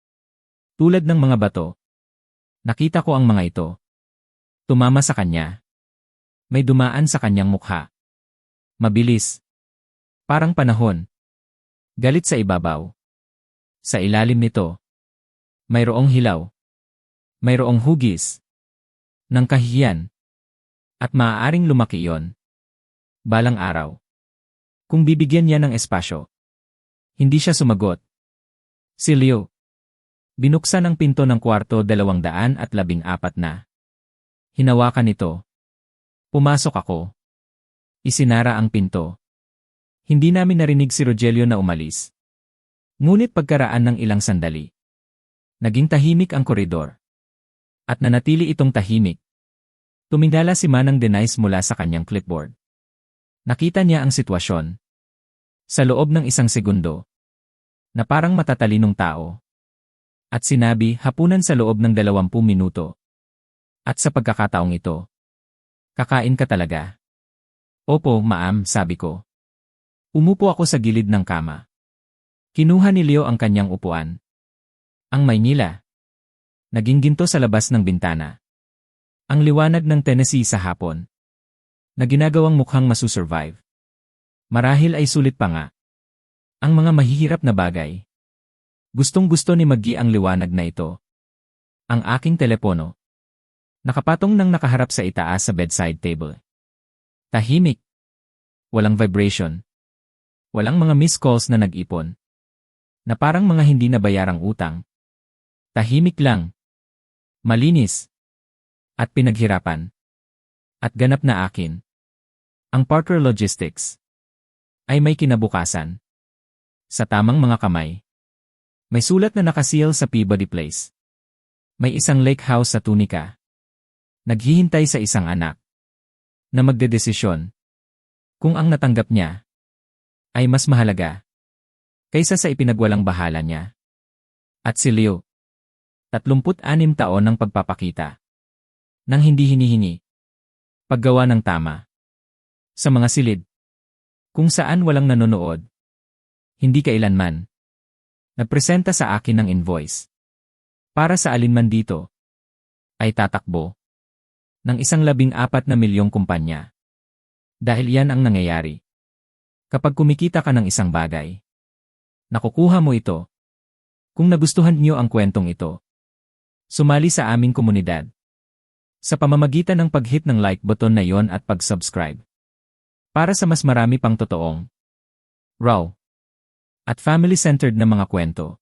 Tulad ng mga bato. Nakita ko ang mga ito. Tumama sa kanya. May dumaan sa kanyang mukha. Mabilis. Parang panahon. Galit sa ibabaw. Sa ilalim nito. Mayroong hilaw. Mayroong hugis. Ng kahihiyan. At maaaring lumaki iyon. Balang araw. Kung bibigyan niya ng espasyo. Hindi siya sumagot. Si Leo. Binuksan ang pinto ng kwarto 214 na. Hinawakan ito. Pumasok ako. Isinara ang pinto. Hindi namin narinig si Rogelio na umalis. Ngunit pagkaraan ng ilang sandali, naging tahimik ang koridor. At nanatili itong tahimik. Tumingala si Manang Denise mula sa kanyang clipboard. Nakita niya ang sitwasyon. Sa loob ng isang segundo, na parang matatalinong tao. At sinabi, hapunan sa loob ng 20 minuto. At sa pagkakataong ito, kakain ka talaga. Opo, ma'am, sabi ko. Umupo ako sa gilid ng kama. Kinuha ni Leo ang kanyang upuan. Ang Maynila. Naging ginto sa labas ng bintana. Ang liwanag ng Tennessee sa hapon. Na ginagawang mukhang masusurvive. Marahil ay sulit pa nga. Ang mga mahihirap na bagay. Gustong-gusto ni Maggie ang liwanag na ito. Ang aking telepono. Nakapatong nang nakaharap sa itaas sa bedside table. Tahimik. Walang vibration. Walang mga missed calls na nag-ipon. Na parang mga hindi nabayarang utang. Tahimik lang. Malinis. At pinaghirapan. At ganap na akin. Ang Parker Logistics. Ay may kinabukasan. Sa tamang mga kamay. May sulat na nakaseal sa Peabody Place. May isang lake house sa Tunica. Naghihintay sa isang anak. Na magdedesisyon. Kung ang natanggap niya ay mas mahalaga kaysa sa ipinagwalang bahala niya. At si Leo. 36 taon ng pagpapakita. Nang hindi hinihingi. Paggawa ng tama. Sa mga silid. Kung saan walang nanonood. Hindi kailanman. Nagpresenta sa akin ng invoice. Para sa alinman dito. Ay tatakbo. Ng 114 milyong kumpanya. Dahil yan ang nangyayari. Kapag kumikita ka ng isang bagay. Nakukuha mo ito. Kung nagustuhan niyo ang kwentong ito. Sumali sa aming komunidad. Sa pamamagitan ng pag-hit ng like button na yon at pag-subscribe. Para sa mas marami pang totoong, raw, at family-centered na mga kwento.